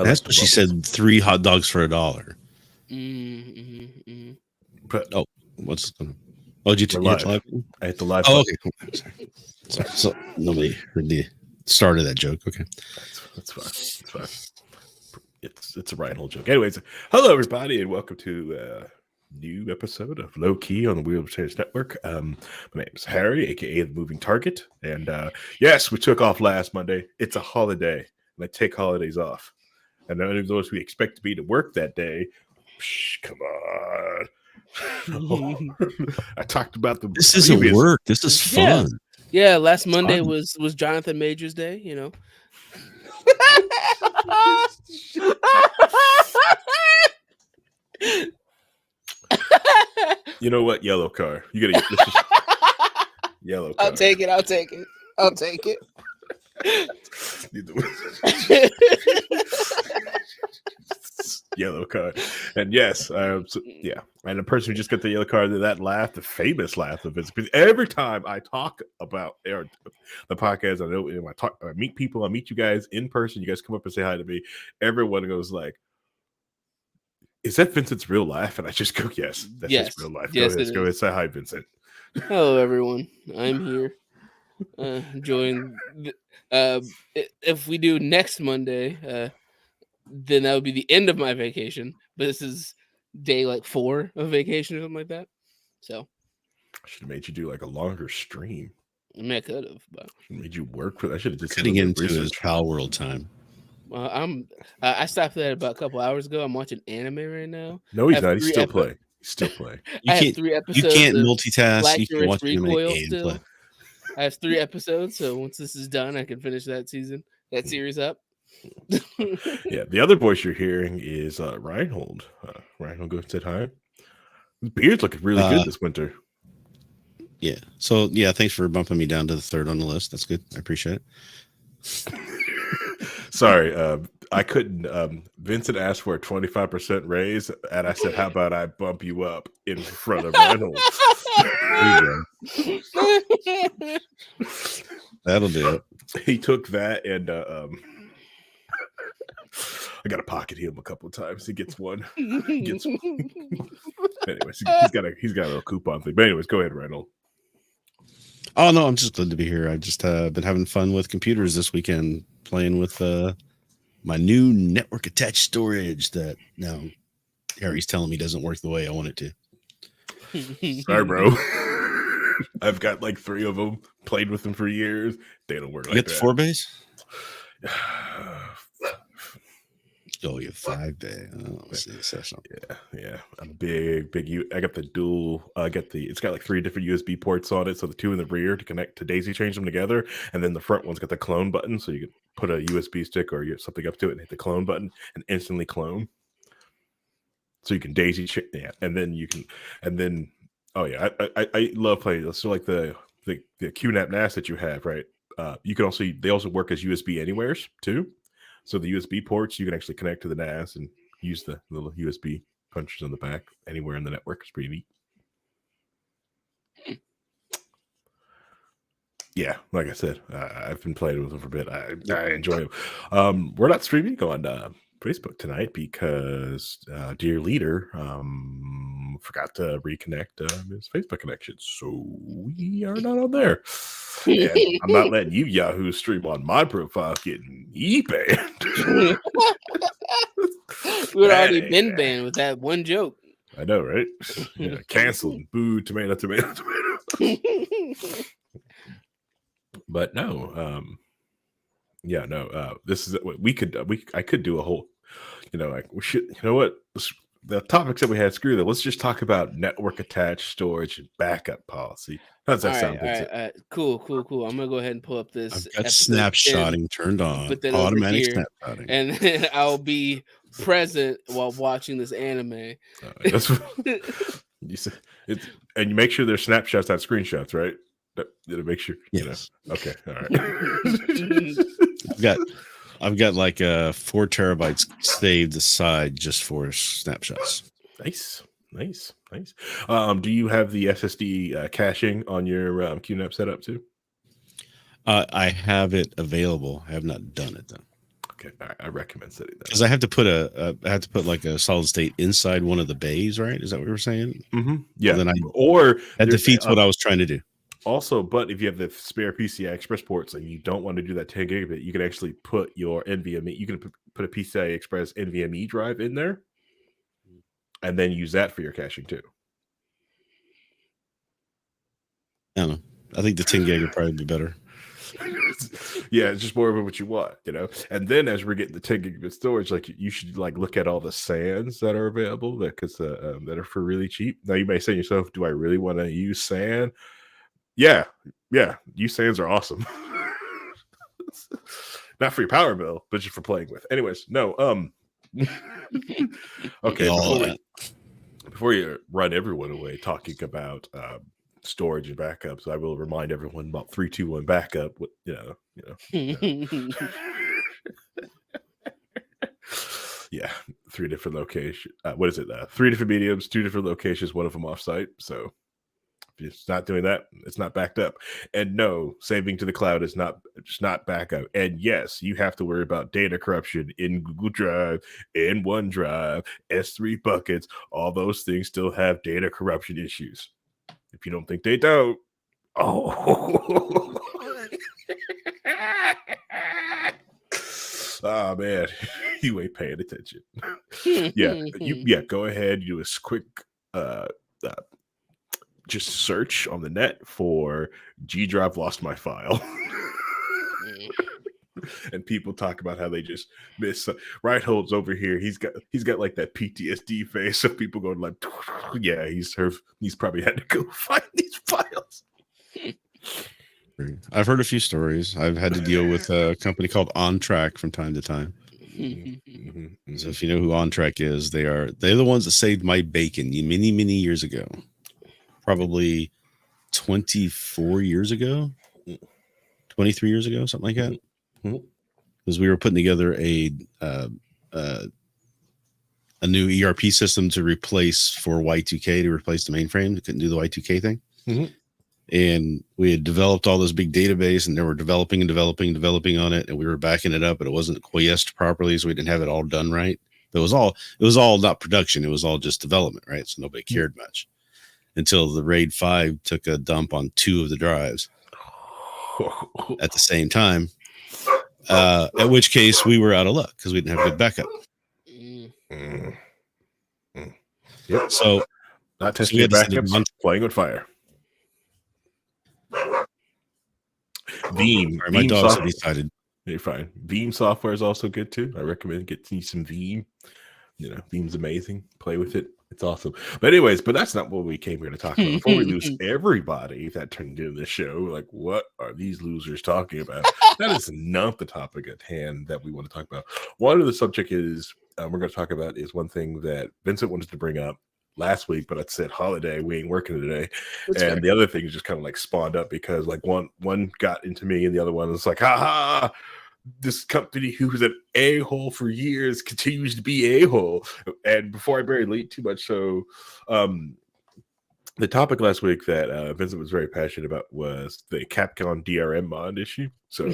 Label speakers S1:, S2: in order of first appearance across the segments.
S1: That's what she said. 3 hot dogs for $1.
S2: But
S1: what's going on? Oh, did you hit live?
S2: I hit the live.
S1: Oh, okay. Cool. Sorry. So nobody heard the start of that joke. Okay,
S2: that's fine. It's fine. It's a Reinhold joke. Anyways, hello everybody, and welcome to a new episode of Low Key on the Wheel of Change Network. My name is Harry, aka the Moving Target, and yes, we took off last Monday. It's a holiday, and I take holidays off. And none of those we expect to be to work that day. Come on. I talked about
S1: this isn't work. This is fun.
S3: Yeah, last Monday was Jonathan Major's day, you know.
S2: You know what? Yellow car. You gotta get yellow car.
S3: I'll take it.
S2: Yellow card. And yes, and the person who just got the yellow card, that laugh, the famous laugh of it, because every time I talk about the podcast, I meet people, I meet you guys in person, you guys come up and say hi to me, everyone goes like, is that Vincent's real laugh? And I just go, yes, that's his real life.
S3: Yes,
S2: go ahead, say hi, Vincent.
S3: Hello everyone, I'm here enjoying if we do next Monday, then that would be the end of my vacation, but this is day like 4 of vacation or something like that. So
S2: I should have made you do like a longer stream.
S3: I mean, I could have, but
S2: made you work for that. I should have just
S1: cutting into his Palword time.
S3: I stopped that about a couple hours ago. I'm watching anime right now.
S2: No, he's not. He's still playing.
S3: I have 3 episodes.
S1: You can't multitask.
S3: Black
S1: you can watch
S3: Recoil still. I have 3 episodes, so once this is done, I can finish that series up.
S2: Yeah, the other voice you're hearing is Reinhold. Reinhold, go and say hi. His beard's looking really good this winter.
S1: Yeah. So thanks for bumping me down to the 3rd on the list. That's good. I appreciate it.
S2: Sorry, I couldn't. Vincent asked for a 25% raise, and I said, "How about I bump you up in front of Reinhold?"
S1: That'll do it.
S2: He took that, and I got to pocket him a couple of times. He gets one. Anyways, he's got a little coupon thing. But anyways, go ahead, Reinhold.
S1: Oh no, I'm just glad to be here. I just been having fun with computers this weekend, playing with my new network attached storage that now Harry's telling me doesn't work the way I want it to.
S2: Sorry, bro. I've got like 3 of them. Played with them for years. They don't work.
S1: You like that. The 4-base? Oh, you have 5-bay.
S2: Yeah. I'm big. I got the dual. It's got like 3 different USB ports on it. So the 2 in the rear to connect to daisy change them together, and then the front one's got the clone button, so you can put a USB stick or something up to it and hit the clone button and instantly clone. So you can daisy change. Yeah, I love playing this. So like the QNAP NAS that you have, right? You can they also work as USB anywheres too. So the USB ports, you can actually connect to the NAS and use the little USB punches on the back anywhere in the network. It's pretty neat. Yeah, like I said, I've been playing with them for a bit. I enjoy them. We're not streaming on Facebook tonight because dear leader forgot to reconnect his Facebook connection, so we are not on there. And I'm not letting you Yahoo stream on my profile getting banned.
S3: We'd already been banned with that one joke.
S2: I know, right? Canceled. Boo, tomato. But no, this is I could do a whole, we should, the topics that we had, screw that. Let's just talk about network attached storage and backup policy. How does that sound?
S3: All right. Cool. I'm gonna go ahead and pull up this.
S1: I've got snapshotting turned on. Automatic snapshotting.
S3: And then I'll be present while watching this anime.
S2: That's what you said. And you make sure there's snapshots, not screenshots, right? To make sure.
S1: Yes.
S2: Okay. All right.
S1: I've got like 4 terabytes saved aside just for snapshots.
S2: Nice. Do you have the SSD caching on your QNAP setup too?
S1: I have it available. I have not done it though.
S2: Okay, I recommend setting that.
S1: Because I have to put like a solid state inside one of the bays, right? Is that what you were saying?
S2: Yeah.
S1: Well, then
S2: or
S1: that defeats what I was trying to do.
S2: Also, but if you have the spare PCI Express ports and you don't want to do that 10 gigabit, you can actually put your NVMe. You can put a PCI Express NVMe drive in there, and then use that for your caching too.
S1: I don't know. I think the 10 gig would probably be better.
S2: Yeah, it's just more of what you want, And then as we're getting the 10 gigabit storage, like you should like look at all the SANs that are available that are for really cheap. Now you may say to yourself, "Do I really want to use SAN?" Yeah, use SANs are awesome. Not for your power bill, but just for playing with. Anyways, no. Okay, before you run everyone away talking about storage and backups, I will remind everyone about 3-2-1 backup. Yeah, 3 different locations. What is it? 3 different mediums, 2 different locations, one of them offsite. So if it's not doing that, it's not backed up. And no, saving to the cloud is not backup. And yes, you have to worry about data corruption in Google Drive, in OneDrive, S3 buckets. All those things still have data corruption issues. If you don't think they don't, oh man, you ain't paying attention. Go ahead, do a quick just search on the net for G Drive lost my file. And people talk about how they just miss. Reinhold's over here. He's got like that PTSD face of people going like, yeah, he's probably had to go find these files.
S1: I've heard a few stories. I've had to deal with a company called OnTrack from time to time. So if you know who OnTrack is, they're the ones that saved my bacon many years ago. Probably 24 years ago, 23 years ago, something like that. Because we were putting together a new ERP system to replace for Y2K, to replace the mainframe. It couldn't do the Y2K thing. And we had developed all this big database, and they were developing on it, and we were backing it up, but it wasn't quiesced properly, so we didn't have it all done right. But it was all not production. It was all just development, right? So nobody cared much until the RAID 5 took a dump on 2 of the drives at the same time. At which case we were out of luck because we didn't have good backup.
S2: Yep.
S1: So
S2: not testing your backups, playing with fire. Veeam.
S1: My dog's excited.
S2: You're fine. Veeam software is also good too. I recommend getting some Veeam. Veeam's amazing. Play with it. It's awesome. But anyways, that's not what we came here to talk about. Before we lose everybody that turned into this show, like, what are these losers talking about? That is not the topic at hand that we want to talk about. One of the subject is we're going to talk about is one thing that Vincent wanted to bring up last week, but I said holiday, we ain't working today. That's and fair. The other thing just kind of like spawned up because like one got into me and the other one was like, ha, this company who was an a-hole for years continues to be a-hole. And before I bury late too much, so the topic last week that Vincent was very passionate about was the Capcom DRM mod issue. So we're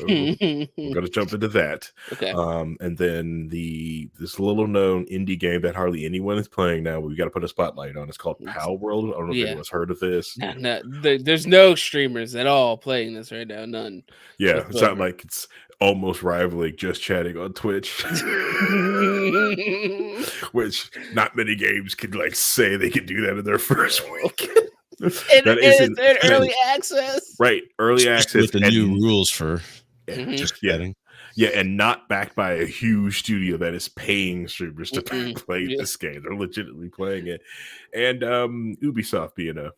S2: going to jump into that.
S3: Okay.
S2: And then this little known indie game that hardly anyone is playing now, we got to put a spotlight on. It's called Palword. I don't know if anyone's heard of this.
S3: No, there's no streamers at all playing this right now. None.
S2: Yeah, it's not like it's almost rivaling Just Chatting on Twitch, which not many games could like say they could do that in their first week.
S3: It's in early access,
S2: right? Early access
S1: with the new rules for Just Chatting.
S2: Yeah, and not backed by a huge studio that is paying streamers to play this game. They're legitimately playing it, and Ubisoft being a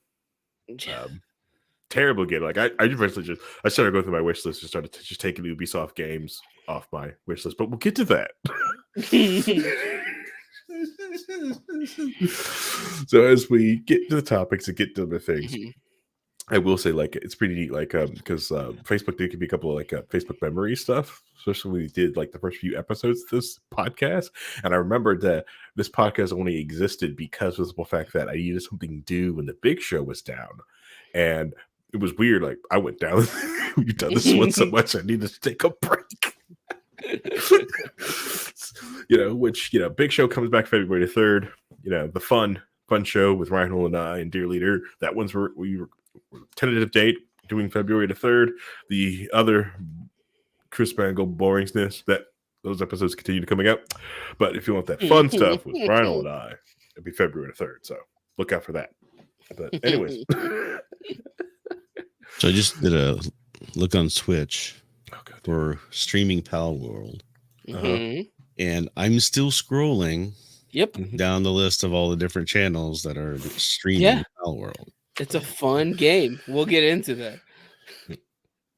S2: terrible game. Like I started going through my wish list and started just taking Ubisoft games off my wish list. But we'll get to that. So as we get to the topics and get to the things, I will say like it's pretty neat. Like because Facebook did give me a couple of like Facebook memory stuff, especially when we did like the first few episodes of this podcast. And I remembered that this podcast only existed because of the fact that I needed something to do when the big show was down. And it was weird. Like I went down. You've done this one so much. I needed to take a break. Which Big Show comes back February 3rd. The fun show with Reinhold and I and Dear Leader. That one's we were tentative date doing February the 3rd. The other Chris Bangle boringness that those episodes continue to coming up. But if you want that fun stuff with Reinhold and I, it'll be February the 3rd. So look out for that. But anyways.
S1: So I just did a look on Twitch for streaming Palworld. And I'm still scrolling down the list of all the different channels that are streaming Palworld.
S3: It's a fun game. We'll get into that.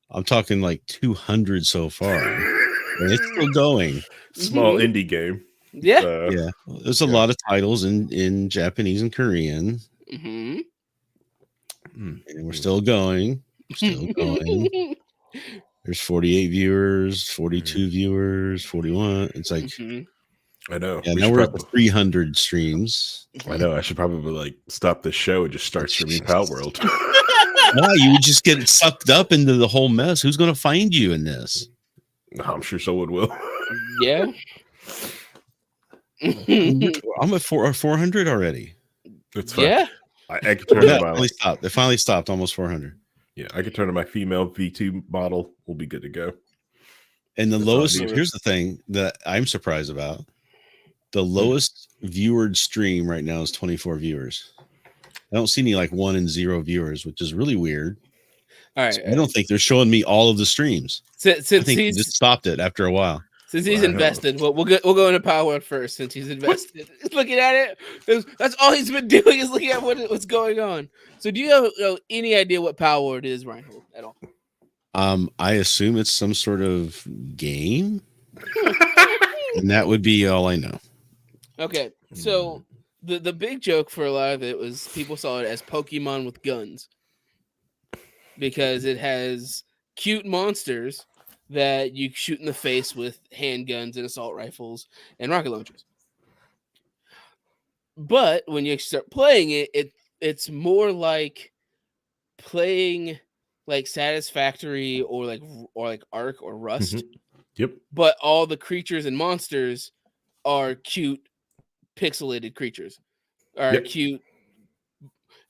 S1: I'm talking like 200 so far. And it's still going.
S2: Small indie game.
S3: Yeah.
S1: Yeah. There's a lot of titles in Japanese and Korean. And we're still going. There's 48 viewers, 42 viewers, 41. It's like
S2: I know.
S1: Yeah, now we're at 300 streams.
S2: I know. I should probably stop this show and just start streaming Palworld.
S1: Why? You would just get sucked up into the whole mess. Who's going to find you in this?
S2: I'm sure someone will.
S3: Yeah.
S1: I'm at 400 already.
S2: It's fine.
S3: Yeah.
S2: I can turn
S1: It finally stopped. Almost 400.
S2: Yeah, I can turn to my female V2 model. We'll be good to go.
S1: And the lowest, here's the thing that I'm surprised about. The lowest viewered stream right now is 24 viewers. I don't see any 1 and 0 viewers, which is really weird.
S3: All right.
S1: So I don't think they're showing me all of the streams.
S3: Since
S1: I think
S3: he's
S1: just stopped it after a while.
S3: Since he's invested, we'll go into Palworld first. Since he's invested, looking at it, that's all he's been doing is looking at what's going on. So, do you have any idea what Palworld is, Reinhold, at all?
S1: I assume it's some sort of game, and that would be all I know.
S3: Okay, so the big joke for a lot of it was people saw it as Pokemon with guns because it has cute monsters that you shoot in the face with handguns and assault rifles and rocket launchers. But when you start playing it's more like playing like Satisfactory or like Ark or Rust.
S2: Yep.
S3: But all the creatures and monsters are cute pixelated creatures. Cute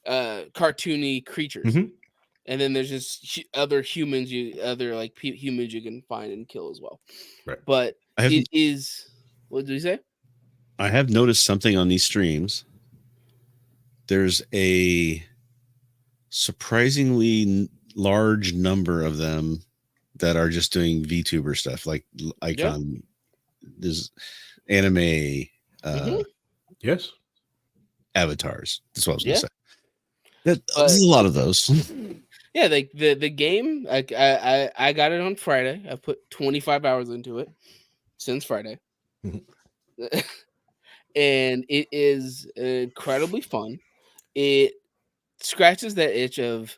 S3: cartoony creatures. And then there's just other humans humans you can find and kill as well.
S2: Right.
S3: But it is, what did you say?
S1: I have noticed something on these streams. There's a surprisingly large number of them that are just doing VTuber stuff, like Icon. There's anime.
S2: Yes.
S1: Avatars. That's what I was going to say. There's a lot of those.
S3: Yeah, like the game, I got it on Friday. I put 25 hours into it since Friday. And it is incredibly fun. It scratches that itch of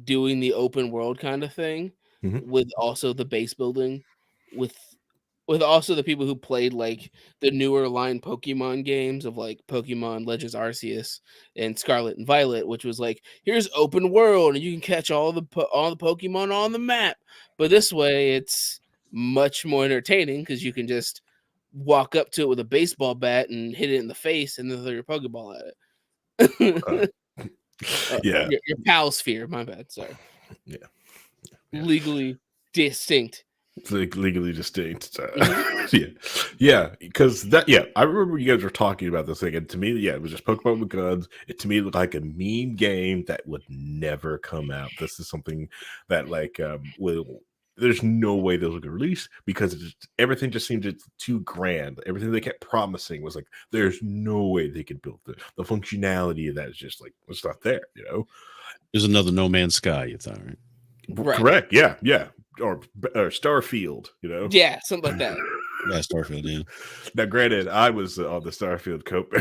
S3: doing the open world kind of thing with also the base building with also the people who played like the newer line Pokemon games of like Pokemon Legends Arceus and Scarlet and Violet, which was like, here's open world and you can catch all the Pokemon on the map. But this way it's much more entertaining because you can just walk up to it with a baseball bat and hit it in the face and then throw your Pokeball at it. Your pal sphere, my bad, sorry. Yeah. Legally distinct.
S2: It's legally distinct. Because I remember you guys were talking about this thing, and to me, it was just Pokemon with guns. It to me looked like a meme game that would never come out. This is something that there's no way those will get released because everything just seemed too grand. Everything they kept promising was like, there's no way they could build the functionality of that is just like, it's not there,
S1: There's another No Man's Sky, you thought, right?
S2: Correct. Yeah. Or Starfield,
S3: Yeah, something like that.
S1: Yeah, Starfield, yeah.
S2: Now, granted, I was on the Starfield coat.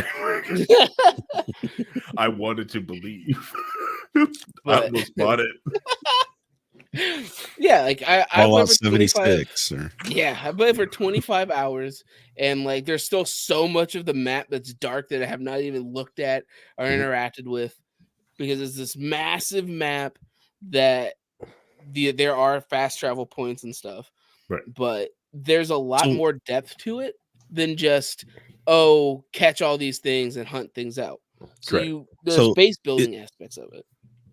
S2: I wanted to believe. I almost bought it.
S3: Yeah, like I
S1: played for 76.
S3: I played for 25 hours, and like there's still so much of the map that's dark that I have not even looked at or interacted with because it's this massive map that there are fast travel points and stuff,
S2: Right.
S3: but there's a lot
S1: So-
S3: more depth to it than just catch all these things and hunt things out. So
S2: Correct.
S3: there's
S1: So
S3: base building aspects of it.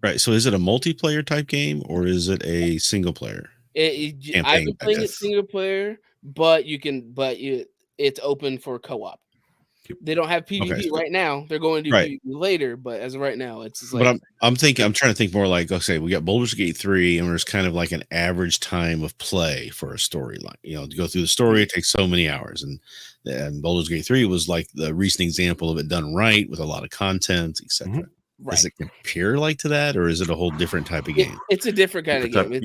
S1: Right. So is it a multiplayer type game or is it a single player?
S3: I've
S1: Campaign,
S3: been
S1: I
S3: playing it
S1: guess.
S3: single player, but it's open for co-op.
S2: Yep.
S3: They don't have PvP
S1: Okay, so-
S3: right now. They're going to do
S1: Right.
S3: PvP later, but as of right now, it's just
S1: But
S3: like
S1: I'm trying to think more like, okay, we got Baldur's Gate 3 and there's kind of like an average time of play for a storyline. You know, to go through the story, it takes so many hours. And Baldur's Gate 3 was like the recent example of it done right with a lot of content, etc.
S3: right.
S1: Does it compare like to that, or is it a whole different type of game?
S3: It's a different kind of game.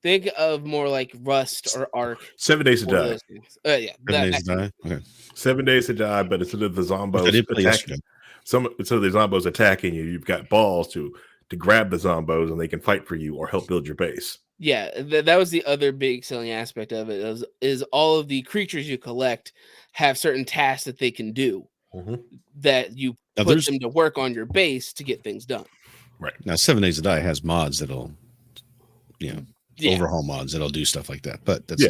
S3: Think of more like Rust or Ark.
S2: 7 Days to
S3: One of
S2: Die.
S3: those games. Yeah,
S1: 7 Days to Die? Okay.
S2: 7 Days to Die, but instead of the
S1: Which I
S2: zombos
S1: did play
S2: attacking
S1: yesterday.
S2: so the zombos attacking you, you've got balls to grab the zombos and they can fight for you or help build your base.
S3: Yeah, that was the other big selling aspect of it. Is all of the creatures you collect have certain tasks that they can do that you
S1: Now,
S3: put them to work on your base to get things done.
S2: Right.
S1: Now, 7 Days to Die has mods that'll,
S3: Yeah.
S1: overhaul mods that'll do stuff like that. But that's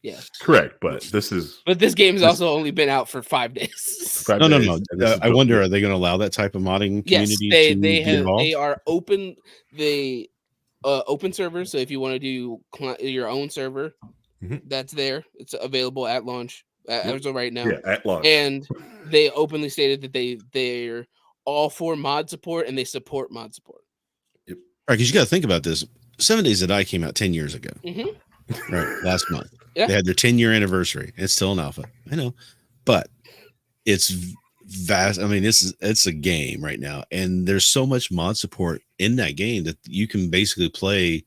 S3: Yeah.
S2: Correct. But this
S3: game's also only been out for 5 days.
S2: 5
S1: no.
S2: days, and this is
S1: I wonder,
S2: built-
S1: are they going to allow that type of modding
S3: Yes,
S1: community
S3: they
S1: to be involved?
S3: they are open. They open servers. So if you want to do your own server, that's there. It's available at launch as of right now.
S2: Yeah, at launch.
S3: And they openly stated that they're all for mod support and they support mod support.
S1: Right, because you got to think about this. 7 Days to Die came out 10 years ago.
S3: Mm-hmm.
S1: Right, last month.
S3: Yeah.
S1: They had their 10-year anniversary. It's still an alpha. I know, but it's vast. I mean, it's a game right now, and there's so much mod support in that game that you can basically play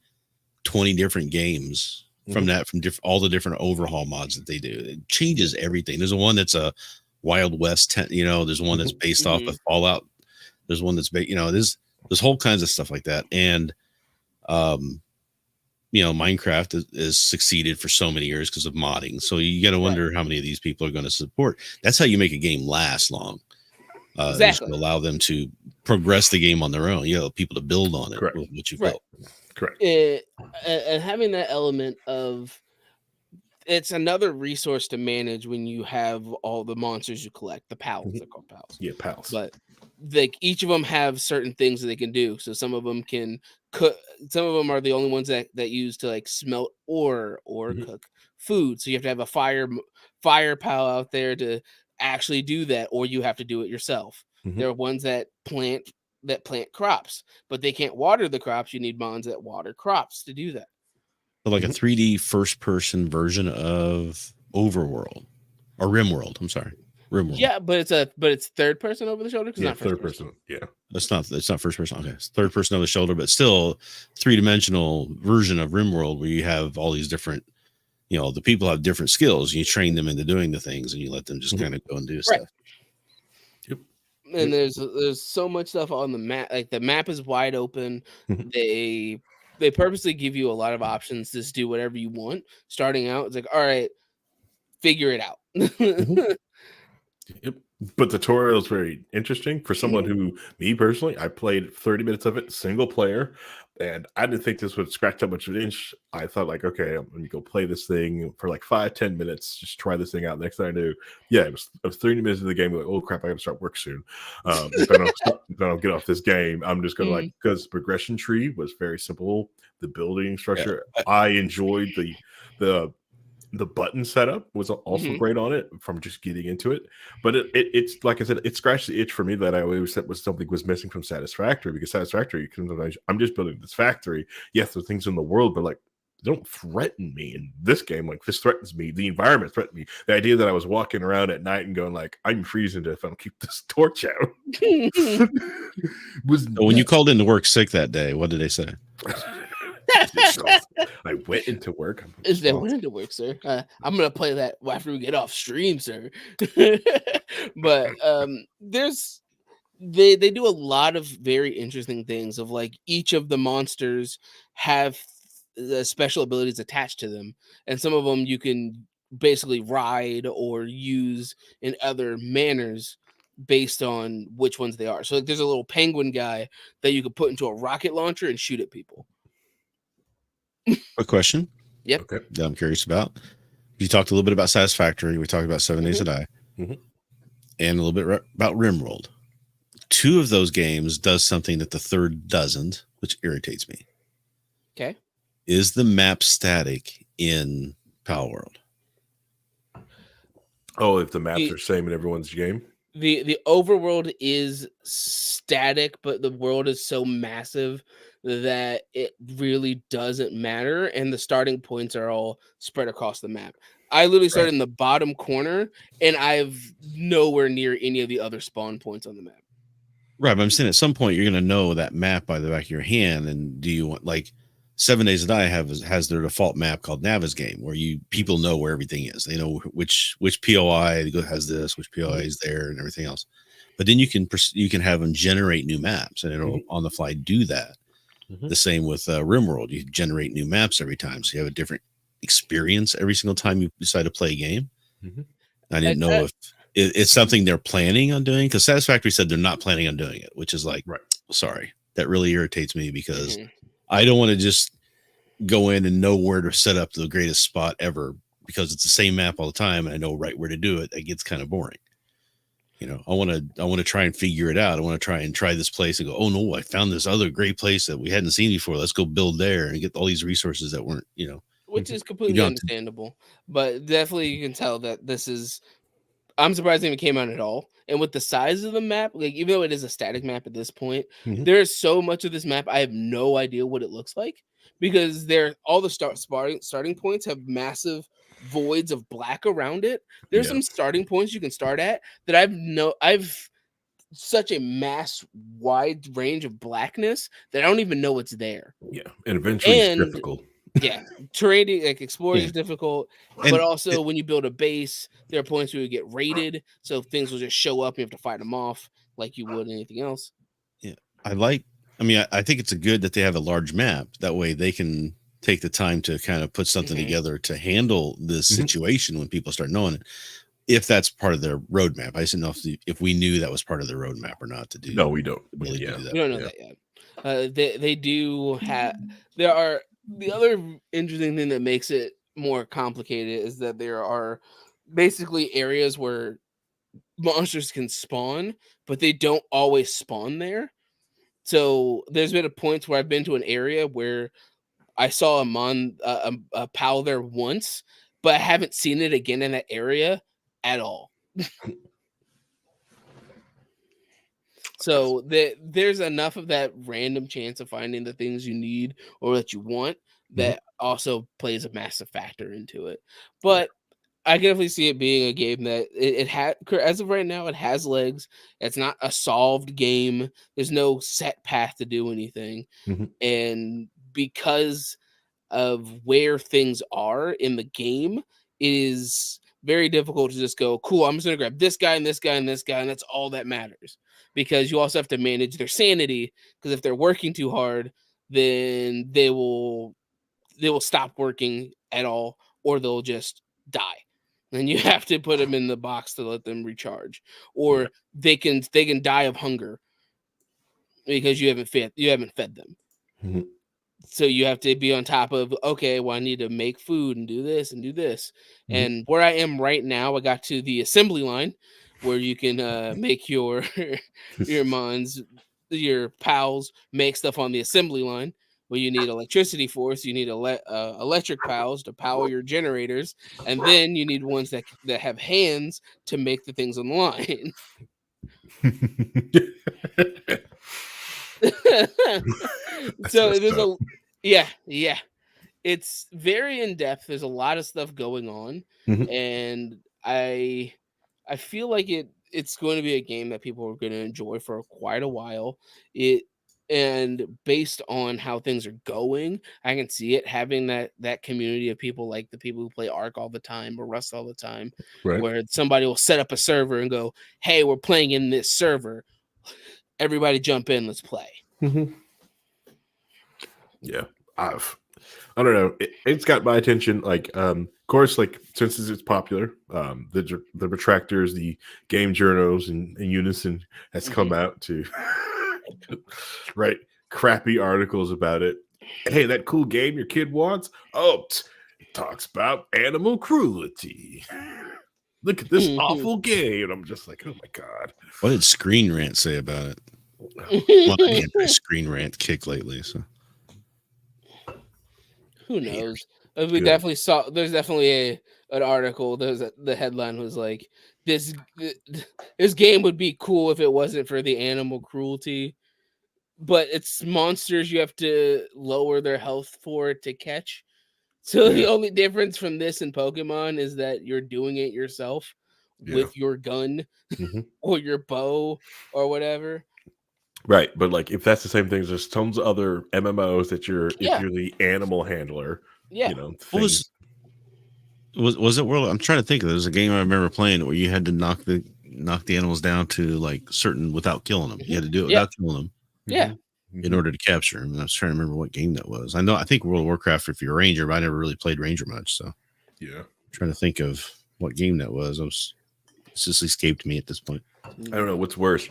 S1: 20 different games from all the different overhaul mods that they do. It changes everything. There's a one that's a Wild West, there's one that's based off of Fallout. There's one that's there's whole kinds of stuff like that, and Minecraft is succeeded for so many years because of modding. So you got to wonder how many of these people are going to support. That's how you make a game last long.
S3: Exactly.
S1: To allow them to progress the game on their own. People to build on it.
S2: Correct.
S1: With what you built.
S2: Correct.
S3: And having that element of it's another resource to manage when you have all the monsters you collect. The pals, they're called pals.
S2: Yeah, pals.
S3: But each of them have certain things that they can do. So some of them can cook. Some of them are the only ones that use to like smelt ore or cook food. So you have to have a fire pal out there to actually do that, or you have to do it yourself. There are ones that plant crops, but they can't water the crops. You need mons that water crops to do that.
S1: So like a 3D first-person version of Overworld or RimWorld. I'm sorry, RimWorld.
S3: Yeah, but it's third person over the shoulder.
S2: Yeah,
S3: not
S2: third person. Yeah,
S1: it's not first person. Okay, it's third person over the shoulder, but still 3-dimensional version of RimWorld where you have all these different, the people have different skills. You train them into doing the things, and you let them just kind of go and do stuff.
S2: Yep.
S3: And there's so much stuff on the map. Like the map is wide open. They purposely give you a lot of options to just do whatever you want. Starting out, it's like, all right, figure it out.
S2: Yep. But the tutorial is very interesting for someone who, me personally, I played 30 minutes of it single player, and I didn't think this would scratch that much of an inch. I thought like, okay, I'm going to go play this thing for like 5-10 minutes, just try this thing out. Next thing I knew, it was 30 minutes of the game. Like, oh crap, I got to start work soon. If I don't get off this game, I'm just going to because the progression tree was very simple. The building structure, I enjoyed the button setup was also great on it from just getting into it. But it's like I said, it scratched the itch for me that I always said was something was missing from Satisfactory, because Satisfactory, I'm just building this factory. Yes, there's things in the world, but like, they don't threaten me. In this game, like, this threatens me. The environment threatened me. The idea that I was walking around at night and going like, I'm freezing if I don't keep this torch out.
S1: When you called in to work sick that day, what did they say?
S2: I went into work.
S3: I went into work, sir. I'm gonna play that after we get off stream, sir. But they do a lot of very interesting things. Of like, each of the monsters have the special abilities attached to them, and some of them you can basically ride or use in other manners based on which ones they are. So like, there's a little penguin guy that you could put into a rocket launcher and shoot at people.
S1: A question
S3: Yep.
S2: Okay.
S1: that I'm curious about. You talked a little bit about Satisfactory. We talked about 7 Days to Die,
S2: Mhm.
S1: and a little bit about RimWorld. 2 of those games does something that the third doesn't, which irritates me.
S3: Okay.
S1: Is the map static in Palworld?
S2: Oh, if the maps
S3: The-
S2: are same in everyone's game.
S3: The overworld is static, but the world is so massive that it really doesn't matter, and the starting points are all spread across the map. I literally started
S2: Right.
S3: in the bottom corner, and I've nowhere near any of the other spawn points on the map.
S1: Right, but I'm saying at some point you're going to know that map by the back of your hand. And do you want, like, 7 Days to Die has their default map called Navis Game, where people know where everything is. They know which POI has this, which POI is there, and everything else. But then you can have them generate new maps, and it'll on the fly do that. The same with RimWorld. You generate new maps every time, so you have a different experience every single time you decide to play a game. I didn't know if it's something they're planning on doing, because Satisfactory said they're not planning on doing it, which is like,
S2: Right.
S1: Sorry, that really irritates me, because I don't want to just go in and know where to set up the greatest spot ever, because it's the same map all the time and I know right where to do it. It gets kind of boring. I want to try and figure it out. I want to try this place and go, oh no, I found this other great place that we hadn't seen before. Let's go build there and get all these resources that weren't,
S3: Which is
S1: you
S3: completely
S1: don't.
S3: understandable, but definitely you can tell that this is. I'm surprised it even came out at all. And with the size of the map, like even though it is a static map at this point, there's so much of this map I have no idea what it looks like, because all the starting points have massive voids of black around it. There's some starting points you can start at that I've such a wide range of blackness that I don't even know it's there.
S2: Yeah, and eventually it's
S3: And
S2: difficult.
S3: yeah, terrain, like exploring, is difficult,
S1: And
S3: but also when you build a base, there are points where you get raided, so things will just show up and you have to fight them off like you would anything else.
S1: Yeah, I think it's good that they have a large map. That way they can take the time to kind of put something together to handle this situation when people start knowing it. If that's part of their roadmap, I just didn't know if we knew that was part of their roadmap or not to do.
S2: No, we don't.
S1: Really
S2: Yeah.
S1: do that.
S3: We don't know that yet. They do have. There are the other interesting thing that makes it more complicated is that there are basically areas where monsters can spawn, but they don't always spawn there. So there's been a points where I've been to an area where I saw a pal there once, but I haven't seen it again in that area at all. So there's enough of that random chance of finding the things you need or that you want that also plays a massive factor into it. But I can definitely see it being a game that it had, as of right now, it has legs. It's not a solved game. There's no set path to do anything. And because of where things are in the game, it is very difficult to just go, cool, I'm just going to grab this guy and this guy and this guy, and that's all that matters. Because you also have to manage their sanity, because if they're working too hard, then they will stop working at all, or they'll just die. And you have to put them in the box to let them recharge, or they can die of hunger because you haven't fed them. So you have to be on top of, okay, well, I need to make food and do this and do this. And where I am right now, I got to the assembly line where you can make your your pals make stuff on the assembly line. Where you need electricity for, so you need electric pals to power your generators, and then you need ones that have hands to make the things on the line. So there's yeah, it's very in depth. There's a lot of stuff going on, and I feel like it's going to be a game that people are going to enjoy for quite a while. And based on how things are going, I can see it having that community of people, like the people who play Ark all the time or Rust all the time,
S2: Right.
S3: where somebody will set up a server and go, "Hey, we're playing in this server. Everybody jump in, let's play."
S2: Yeah, I don't know. It's got my attention. Like, of course, like since it's popular, the retractors, the game journals, and Unison has come out to write crappy articles about it. Hey, that cool game your kid wants? Oh, it talks about animal cruelty. Look at this awful game. And I'm just like, oh my God.
S1: What did Screen Rant say about it? Well, an anti-Screen Rant kick lately. So
S3: Who knows? We definitely saw. There's definitely an article. The headline was like, this game would be cool if it wasn't for the animal cruelty, but it's monsters you have to lower their health for to catch. So the only difference from this and Pokemon is that you're doing it yourself with your gun or your bow or whatever.
S2: Right, but like if that's the same thing, there's tons of other MMOs that if you're the animal handler.
S3: Yeah.
S2: You know,
S1: was it World? I'm trying to think. There's a game I remember playing where you had to knock the animals down to like certain without killing them. You had to do it without killing them.
S3: Yeah.
S1: In order to capture them. And I was trying to remember what game that was. I think World of Warcraft if you're a ranger, but I never really played ranger much. So
S2: yeah,
S1: I'm trying to think of what game that was. It's just escaped me at this point.
S2: I don't know what's worse,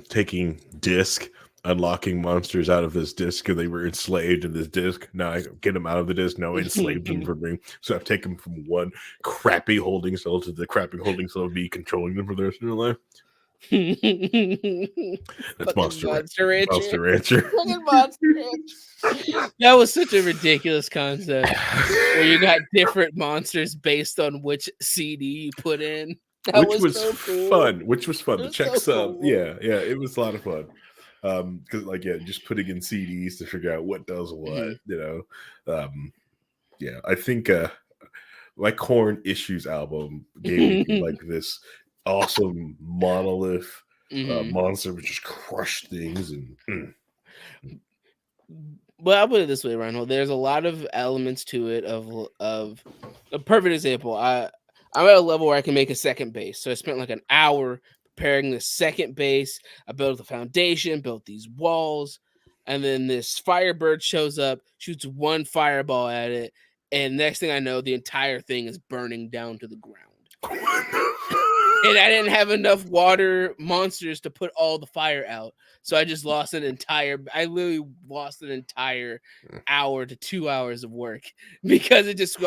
S2: taking disc, unlocking monsters out of this disc because they were enslaved in this disc. Now I get them out of the disc. Now I enslaved them for me. So I've taken them from one crappy holding cell to the crappy holding cell of me controlling them for the rest of their life. That's Monster Rancher. Monster Rancher.
S3: That was such a ridiculous concept where you got different monsters based on which CD you put in.
S2: Which was so cool. Fun. The check sub. Cool. Yeah, it was a lot of fun. Because just putting in CDs to figure out what does what, you know. I think my Korn Issues album gave me like this awesome monolith monster which just crushed things and
S3: Well, I'll put it this way, Reinhold. There's a lot of elements to it of a perfect example. I'm at a level where I can make a second base. So I spent like an hour preparing the second base. I built the foundation, built these walls, and then this Firebird shows up, shoots one fireball at it, and next thing I know, the entire thing is burning down to the ground. And I didn't have enough water monsters to put all the fire out. So I just lost I literally lost an entire hour to 2 hours of work because it just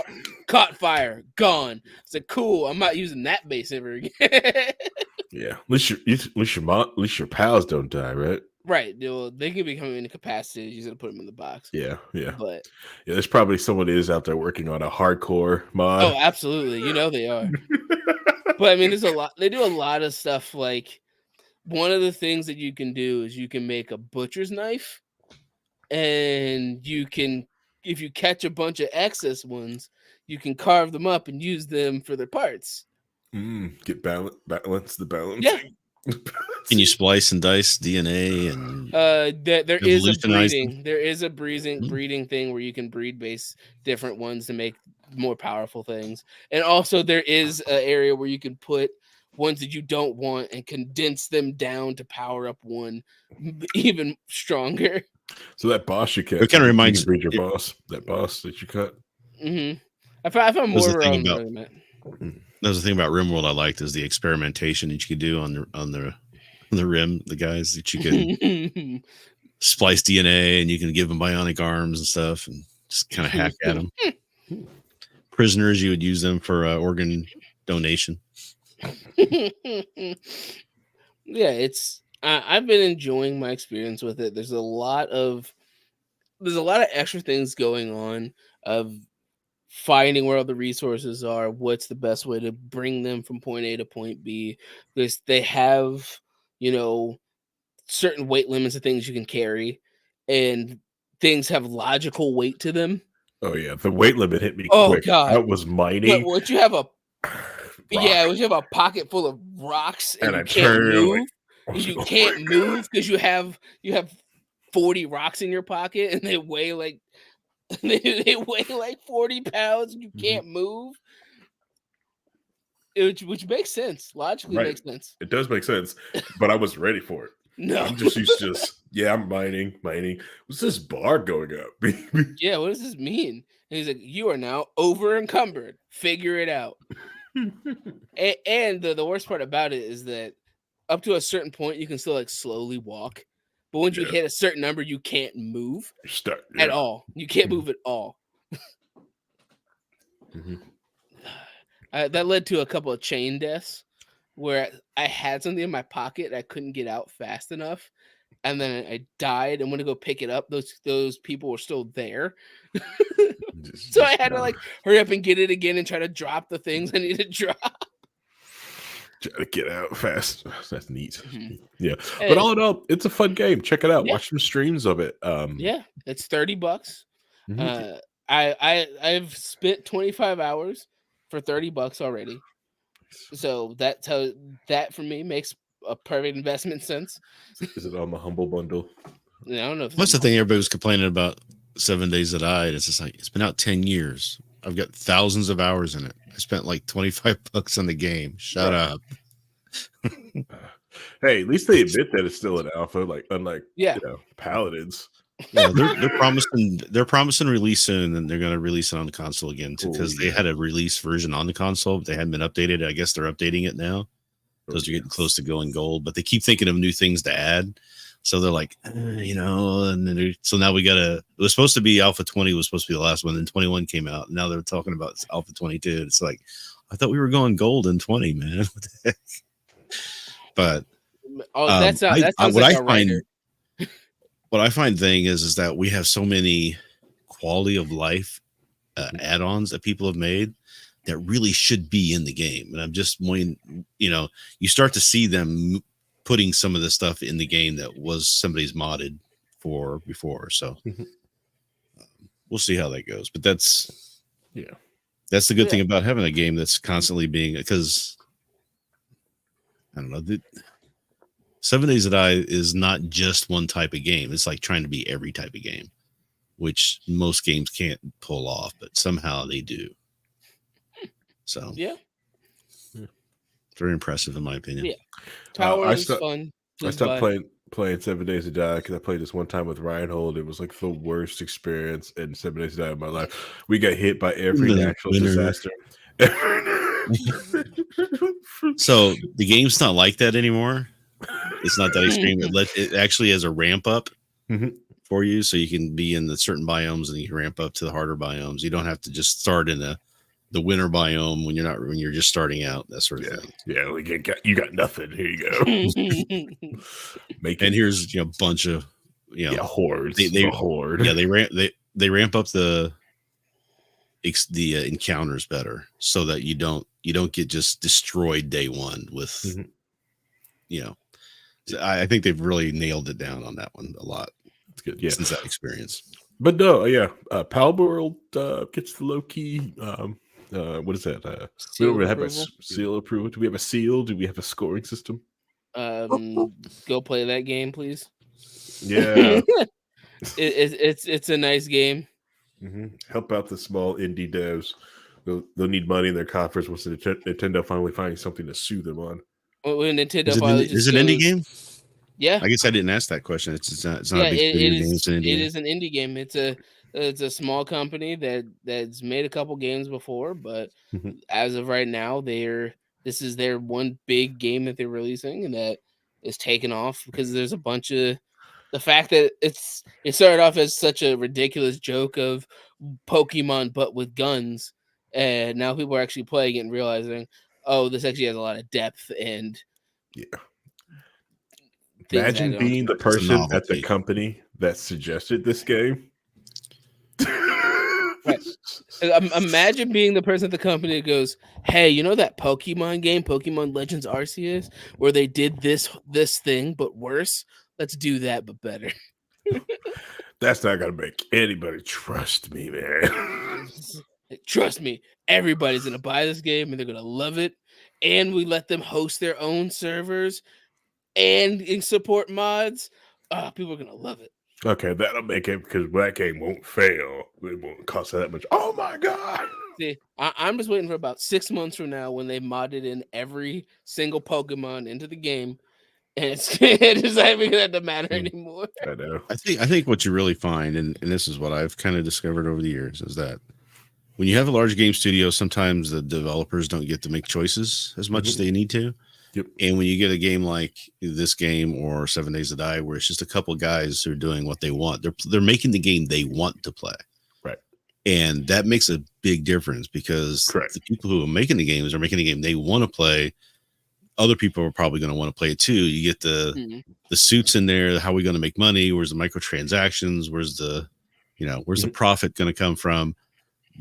S3: caught fire, gone. It's like, cool, I'm not using that base ever again.
S2: Yeah, at least your pals don't die, right?
S3: Right. They can become incapacitated. You just gotta put them in the box.
S2: Yeah.
S3: But
S2: there's probably someone out there working on a hardcore mod.
S3: Oh, absolutely. You know they are. But I mean, there's a lot. They do a lot of stuff. Like one of the things that you can do is you can make a butcher's knife, and you can, if you catch a bunch of excess ones, you can carve them up and use them for their parts.
S2: Get balance the balance.
S3: Yeah.
S1: Can you splice and dice DNA and
S3: there is a breeding. There is a breeding thing where you can breed base different ones to make more powerful things. And also there is an area where you can put ones that you don't want and condense them down to power up one even stronger.
S2: So that boss you cut,
S1: it kind of reminds
S2: you your boss, that boss that you cut.
S3: I found more around that.
S1: That was the thing about RimWorld I liked is the experimentation that you could do on the rim, the guys that you can splice DNA and you can give them bionic arms and stuff and just kind of hack at them. Prisoners, you would use them for organ donation.
S3: Yeah, I've been enjoying my experience with it. There's a lot of extra things going on of finding where all the resources are, what's the best way to bring them from point A to point B. Because they have, certain weight limits of things you can carry, and things have logical weight to them.
S2: Oh yeah, the weight limit hit me quick.
S3: God,
S2: that was mining.
S3: Would you have a would you have a pocket full of rocks and you can't move? You can't move because you have 40 rocks in your pocket and they weigh like they weigh like 40 pounds and you can't move. Which makes sense. Logically makes sense.
S2: It does make sense, but I wasn't ready for it.
S3: No.
S2: I'm just used to I'm mining. What's this bar going up?
S3: Yeah, what does this mean? And he's like, you are now over encumbered. Figure it out. And the worst part about it is that up to a certain point, you can still like slowly walk. but once you hit a certain number, you can't move at all. You can't move at all. That led to a couple of chain deaths where I had something in my pocket I couldn't get out fast enough, and then I died and went to go pick it up. Those people were still there. So I had to like hurry up and get it again and try to drop the things I need to drop.
S2: Try to get out fast. That's neat. Yeah. But all in all, it's a fun game. Check it out.
S3: Yeah.
S2: Watch some streams of it.
S3: Yeah, it's $30. I've spent 25 hours for $30 already. So that's how that for me makes a perfect investment sense.
S2: Is it on the Humble Bundle?
S3: I don't know. If
S1: What's the thing everybody was complaining about 7 Days to Die? It's just like, it's been out 10 years. I've got thousands of hours in it. I spent like $25 on the game. Shut up.
S2: Hey, at least they admit that it's still an alpha, like unlike Paladins.
S1: Yeah, they're promising release soon, and they're going to release it on the console again because they had a release version on the console, but they hadn't been updated. I guess they're updating it now because they're getting close to going gold. But they keep thinking of new things to add, so they're like, and then so now we got to. It was supposed to be Alpha 20 was supposed to be the last one, then 21 came out. And now they're talking about Alpha 22. It's like, I thought we were going gold in 20, man. What the heck? But
S3: that sounds like a writer.
S1: What I find thing is that we have so many quality of life add-ons that people have made that really should be in the game. And I'm just you start to see them putting some of the stuff in the game that was somebody's modded for before. So we'll see how that goes. But that's the good thing about having a game that's constantly being, because I don't know, 7 Days to Die is not just one type of game. It's like trying to be every type of game, which most games can't pull off, but somehow they do. So very impressive in my opinion.
S3: Yeah, Tower is fun.
S2: I stopped playing 7 Days to Die because I played this one time with Reinhold. It was like the worst experience in 7 Days to Die of my life. We got hit by every natural disaster.
S1: So the game's not like that anymore. It's not that extreme. It actually has a ramp up for you, so you can be in the certain biomes and you can ramp up to the harder biomes. You don't have to just start in the winter biome when you're just starting out, that sort of thing.
S2: Yeah, you got nothing. Here you go.
S1: And here's a bunch of
S2: hordes.
S1: They
S2: horde.
S1: Yeah, they ramp up the encounters better so that you don't get just destroyed day one with I think they've really nailed it down on that one a lot.
S2: It's good,
S1: since that experience.
S2: But no, Palword gets the low key. What is that? We don't really have a seal approval. Do we have a seal? Do we have a scoring system?
S3: Go play that game, please.
S2: Yeah,
S3: it's a nice game.
S2: Help out the small indie devs. They'll need money in their coffers once Nintendo finally finds something to sue them on.
S3: When Nintendo
S1: is it an indie game?
S3: Yeah,
S1: I guess I didn't ask that question. It's not a big
S3: game. It is an indie game. It's a small company that's made a couple games before, but as of right now, this is their one big game that they're releasing, and that is taken off because there's a bunch of the fact that it started off as such a ridiculous joke of Pokemon but with guns, and now people are actually playing it and realizing, oh, this actually has a lot of depth and
S2: Imagine being the person at the company that suggested this game.
S3: Right. Imagine being the person at the company that goes, hey, you know that Pokemon game, Pokemon Legends Arceus, where they did this thing but worse? Let's do that but better.
S2: That's not gonna make anybody trust me, man.
S3: Trust me, everybody's gonna buy this game and they're gonna love it. And we let them host their own servers and support mods. People are gonna love it.
S2: Okay, that'll make it because that game won't fail. It won't cost that much. Oh my god!
S3: See, I'm just waiting for about 6 months from now when they modded in every single Pokemon into the game, and it's not even gonna matter anymore.
S2: I know.
S1: I think what you really find, and this is what I've kind of discovered over the years, is that when you have a large game studio, sometimes the developers don't get to make choices as much as they need to.
S2: Yep.
S1: And when you get a game like this game or 7 Days to Die, where it's just a couple guys who are doing what they want, they're making the game they want to play.
S2: Right.
S1: And that makes a big difference because
S2: Correct.
S1: the people who are making the games are making the game they want to play. Other people are probably going to want to play it too. You get the suits in there. How are we going to make money? Where's the microtransactions? Where's the profit going to come from?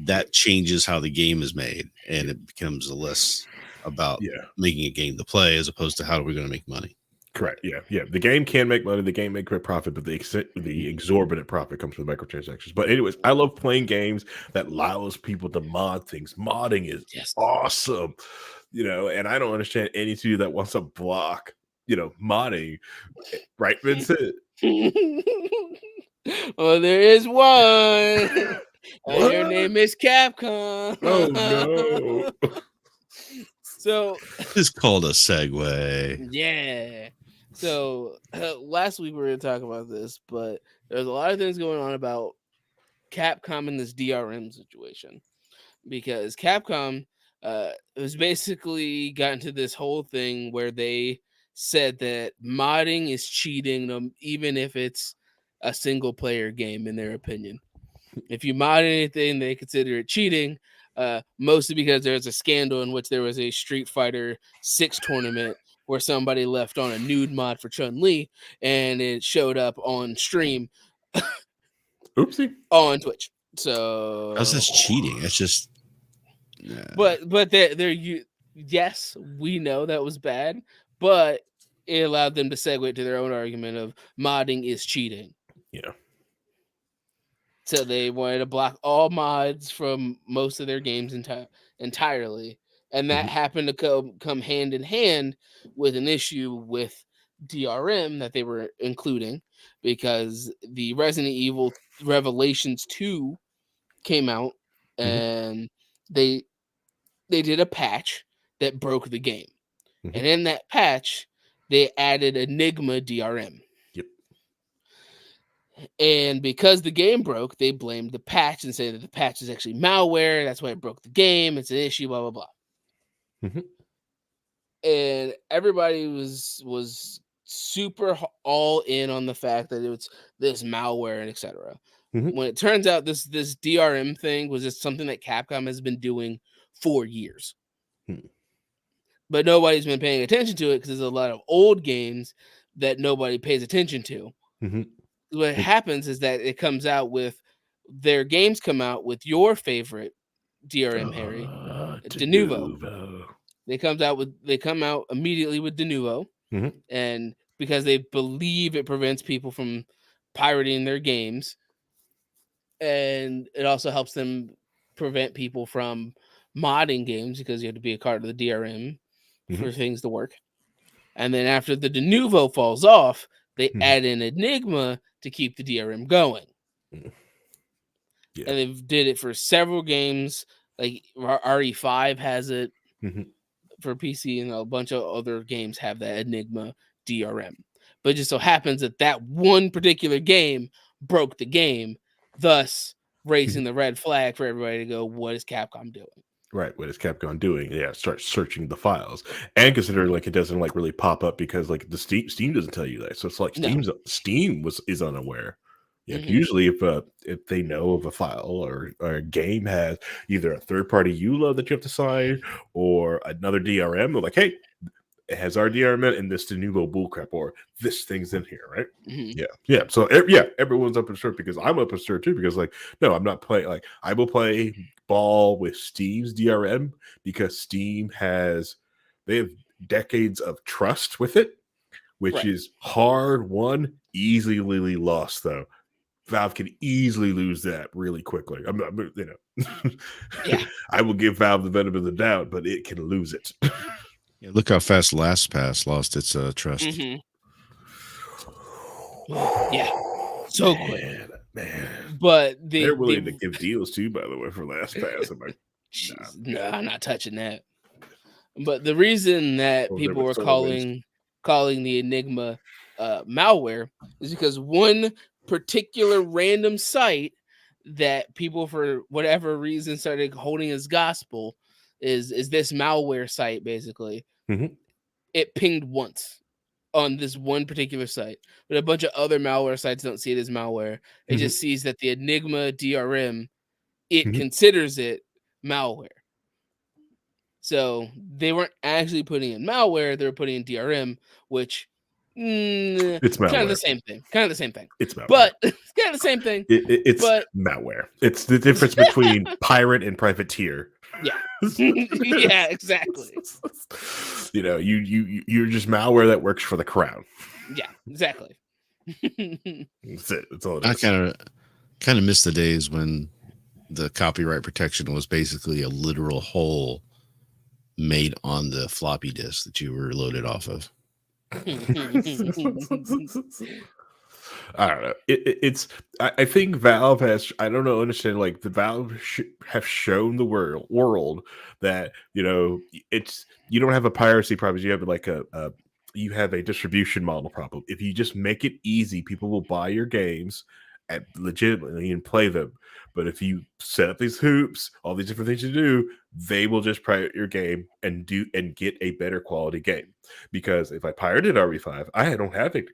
S1: That changes how the game is made, and it becomes less about making a game to play as opposed to how are we going to make money.
S2: Correct. Yeah. The game can make money. The game make great profit, but the exorbitant profit comes from microtransactions. But anyways, I love playing games that allows people to mod things. Modding is awesome, and I don't understand any two that wants to block, modding. Right, Vincent?
S3: Well, there is one. Your name is Capcom.
S2: Oh no.
S3: So
S1: it's called a segue.
S3: Yeah. So last week we were going to talk about this, but there's a lot of things going on about Capcom in this DRM situation, because Capcom has basically gotten to this whole thing where they said that modding is cheating, even if it's a single player game, in their opinion. If you mod anything, they consider it cheating, mostly because there's a scandal in which there was a Street Fighter 6 tournament where somebody left on a nude mod for Chun-Li, and it showed up on stream.
S2: Oopsie.
S3: On Twitch. So
S1: that's just cheating. It's just
S3: but yes, we know that was bad, but it allowed them to segue to their own argument of modding is cheating.
S2: Yeah.
S3: So they wanted to block all mods from most of their games entirely. And that happened to come hand in hand with an issue with DRM that they were including, because the Resident Evil Revelations 2 came out, and they did a patch that broke the game. And in that patch, they added Enigma DRM.
S2: Yep.
S3: And because the game broke, they blamed the patch and said that the patch is actually malware. That's why it broke the game. It's an issue, blah, blah, blah. And everybody was super all in on the fact that it was this malware and etc. When it turns out this DRM thing was just something that Capcom has been doing for years. But nobody's been paying attention to it because there's a lot of old games that nobody pays attention to. What happens is that it comes out with their games come out with your favorite DRM, Harry, De Nouveau. They come out immediately with De Nouveau, and because they believe it prevents people from pirating their games, and it also helps them prevent people from modding games because you have to be a part of the DRM for things to work. And then after the De Nouveau falls off, they add in Enigma to keep the DRM going. And they did it for several games. Like RE5 has it for PC, and a bunch of other games have that Enigma DRM. But it just so happens that one particular game broke the game, thus raising the red flag for everybody to go, what is Capcom doing?
S2: Right, what is Capcom doing? Yeah, start searching the files, and considering like it doesn't like really pop up because like the Steam doesn't tell you that, so it's like Steam is unaware. Yeah, usually if they know of a file or a game has either a third party EULA that you have to sign or another DRM, they're like, hey, it has our DRM and this De Nouveau bullcrap, or this thing's in here, right? Yeah. So everyone's up in shirt because I'm up in shirt too, because like, no, I'm not playing. Like, I will play ball with Steam's DRM because they have decades of trust with it, which is hard won, easily lost though. Valve can easily lose that really quickly. I'm not, I will give Valve the benefit of the doubt, but it can lose it.
S1: Yeah, look how fast LastPass lost its trust.
S3: Yeah, so quick,
S2: man.
S3: But
S2: they're willing to give deals too, by the way, for LastPass. I'm like,
S3: no, I'm not touching that. But the reason that people were calling the Enigma malware is because one particular random site that people for whatever reason started holding as gospel is this malware site basically it pinged once on this one particular site, but a bunch of other malware sites don't see it as malware. It just sees that the Enigma DRM, it considers it malware. So they weren't actually putting in malware; they were putting in DRM, which
S2: it's
S3: kind of
S2: malware.
S3: the same thing. Kind of the same thing.
S2: It's malware.
S3: But it's kind of the same thing.
S2: It's
S3: but
S2: malware. It's the difference between pirate and privateer.
S3: Yeah. Yeah, exactly.
S2: You know, you're just malware that works for the crown.
S3: Yeah, exactly.
S2: That's it. That's all it
S1: I
S2: is.
S1: kind of miss the days when the copyright protection was basically a literal hole made on the floppy disk that you were loaded off of.
S2: I don't know. I think Valve has. I don't know. Understand like the Valve have shown the world that you know it's you don't have a piracy problem. You have like you have a distribution model problem. If you just make it easy, people will buy your games and legitimately and play them. But if you set up these hoops, all these different things to do, they will just pirate your game and get a better quality game. Because if I pirated RE5, I don't have it.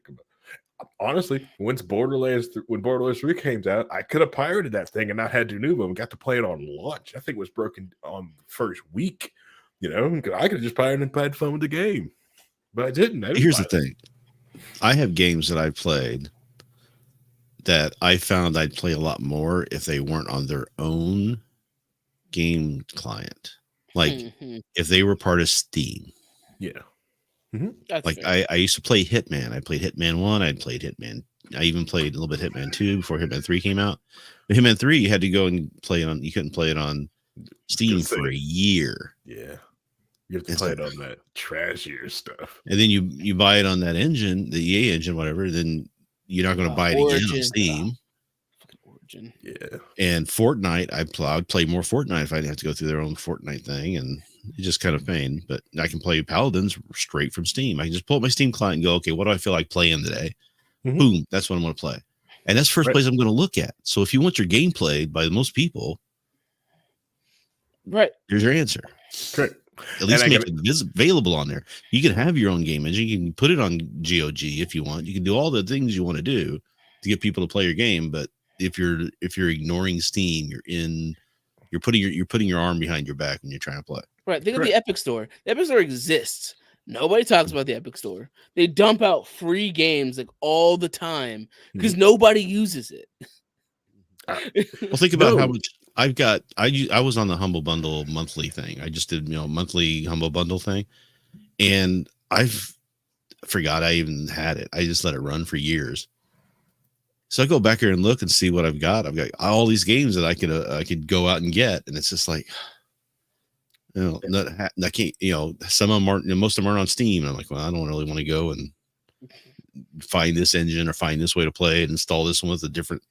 S2: Honestly, when Borderlands 3 came out, I could have pirated that thing and not had Denuvo and got to play it on launch. That thing was broken on the first week. You know, I could have just pirated and had fun with the game, but I didn't.
S1: Here's the thing: I have games that I've played that I found I'd play a lot more if they weren't on their own game client, like if they were part of Steam.
S2: Yeah.
S1: Like I used to play Hitman. I played Hitman 1. I played Hitman. I even played a little bit Hitman 2 before Hitman 3 came out. But Hitman 3, you had to go and play it on. You couldn't play it on Steam for a year.
S2: Yeah, you have to play it on that trashier stuff.
S1: And then you buy it on that engine, the EA engine, whatever. Then you're not going to buy it again on Steam.
S3: Origin.
S2: Yeah.
S3: And
S1: Fortnite, I would play more Fortnite if I didn't have to go through their own Fortnite thing, and it's just kind of pain. But I can play Paladins straight from Steam. I can just pull up my Steam client and go, okay, what do I feel like playing today? Boom, that's what I'm going to play. And that's the first place I'm going to look at. So if you want your game played by most people, here's your answer.
S2: Correct.
S1: At least make it available on there. You can have your own game engine. You can put it on GOG if you want. You can do all the things you want to do to get people to play your game. But if you're ignoring Steam, you're putting your arm behind your back when you're trying to play.
S3: Right. Think of the Epic Store. The Epic Store exists. Nobody talks about the Epic Store. They dump out free games like all the time because nobody uses it.
S1: Well, think about how much I've got. I was on the Humble Bundle monthly thing. I just did monthly Humble Bundle thing, and I've forgot I even had it. I just let it run for years. So I go back here and look and see what I've got. I've got all these games that I could go out and get, and it's just like, I can't. Some of them aren't. Most of them aren't on Steam. And I'm like, well, I don't really want to go and find this engine or find this way to play it, install this one with a different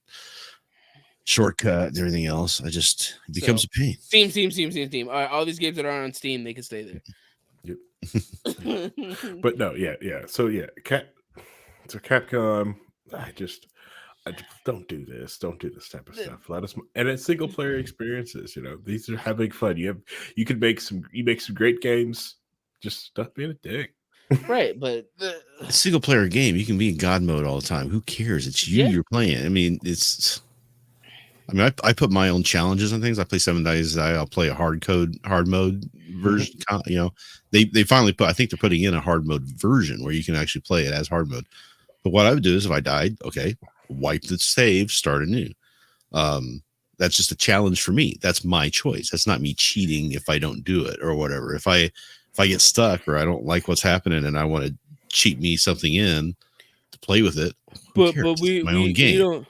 S1: shortcut and everything else. It becomes a pain.
S3: Steam. All these games that are on Steam, they can stay there.
S2: Yep. But no, yeah. So yeah, Capcom. I just don't do this. Don't do this type of stuff. Let us, and it's single player experiences. These are having fun. You can make some great games. Just stop being a dick.
S3: Right, but
S1: a single player game, you can be in God mode all the time. Who cares? It's you. You're playing. I mean, I put my own challenges and things. I play 7 days. I'll play a hard mode version. They finally I think they're putting in a hard mode version where you can actually play it as hard mode. But what I would do is if I died, okay, wipe the save, start anew. That's just a challenge for me. That's my choice. That's not me cheating if I don't do it or whatever. If I get stuck or I don't like what's happening and I want to cheat me something in to play with it,
S3: but my own game.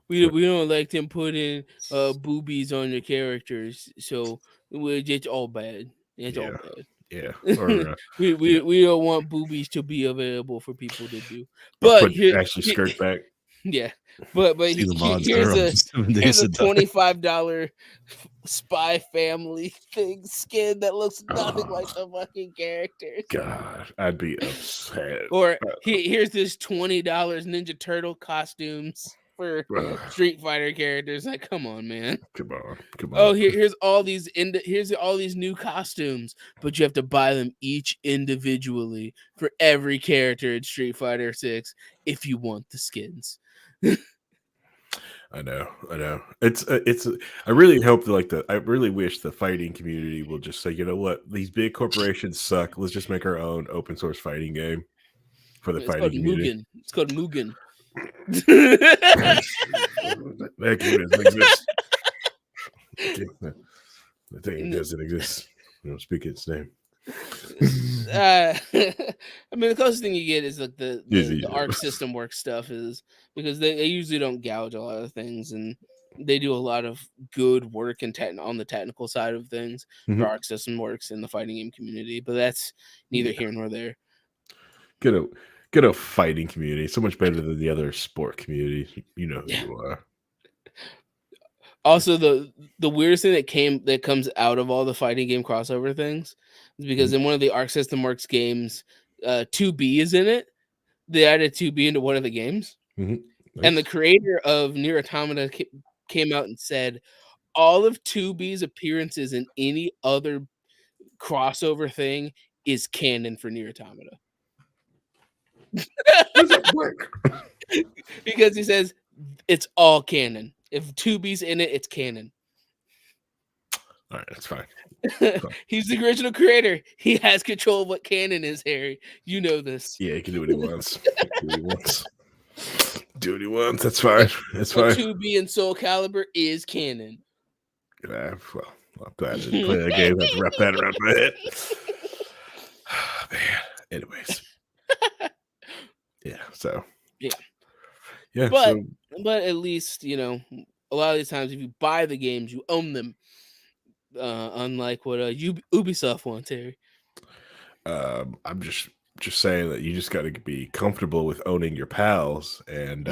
S3: We don't like them putting boobies on the characters, so it's all bad. It's all bad.
S2: Yeah. Or,
S3: we don't want boobies to be available for people to do. But
S2: actually skirt back.
S3: Yeah. But here's a $25 Spy Family thing skin that looks nothing like the fucking characters.
S2: God, I'd be upset.
S3: Or here's this $20 Ninja Turtle costumes. for Street Fighter characters. Like, come on, man.
S2: Come on.
S3: Oh, here's all these new costumes, but you have to buy them each individually for every character in Street Fighter 6 if you want the skins.
S2: I know. It's I really hope that I really wish the fighting community will just say, you know what, these big corporations suck. Let's just make our own open source fighting game for the fighting community.
S3: It's called Mugen.
S2: That game doesn't exist. The thing doesn't exist. You don't speak its name.
S3: I mean, the closest thing you get is like the Arc System Works stuff, is because they usually don't gouge a lot of things, and they do a lot of good work on the technical side of things for Arc System Works in the fighting game community. But that's neither here nor there.
S2: Get a fighting community, so much better than the other sport community. You know who you are.
S3: Also, the weirdest thing that comes out of all the fighting game crossover things is because in one of the Arc System Works games, 2B is in it. They added 2B into one of the games,
S2: Nice.
S3: And the creator of Nier Automata came out and said all of 2B's appearances in any other crossover thing is canon for Nier Automata.
S2: Does it work?
S3: Because he says it's all canon. If 2B's in it, it's canon.
S2: All right, that's fine.
S3: He's the original creator. He has control of what canon is, Harry. You know this.
S2: Yeah, he can do what he wants. Do what he wants. That's fine. That's fine.
S3: 2B and Soul Calibur is canon.
S2: Yeah, well, I'm glad I didn't play that game. I have to wrap that around my head. Man. Anyways. Yeah.
S3: But at least, you know, a lot of these times if you buy the games, you own them. Unlike what Ubisoft wants, Harry.
S2: I'm just saying that you just got to be comfortable with owning your pals and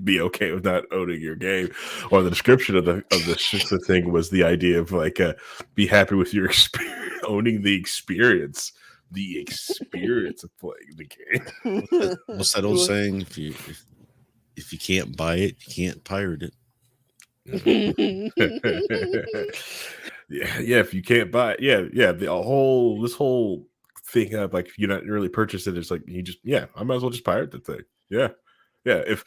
S2: be okay with not owning your game. Or the description of the thing was the idea of like be happy with your experience, owning the experience of playing the game.
S1: What's that old saying? If you can't buy it, you can't pirate it.
S2: Yeah. If you can't buy it, this whole thing of like if you're not really purchase it, it's like I might as well just pirate the thing. Yeah. If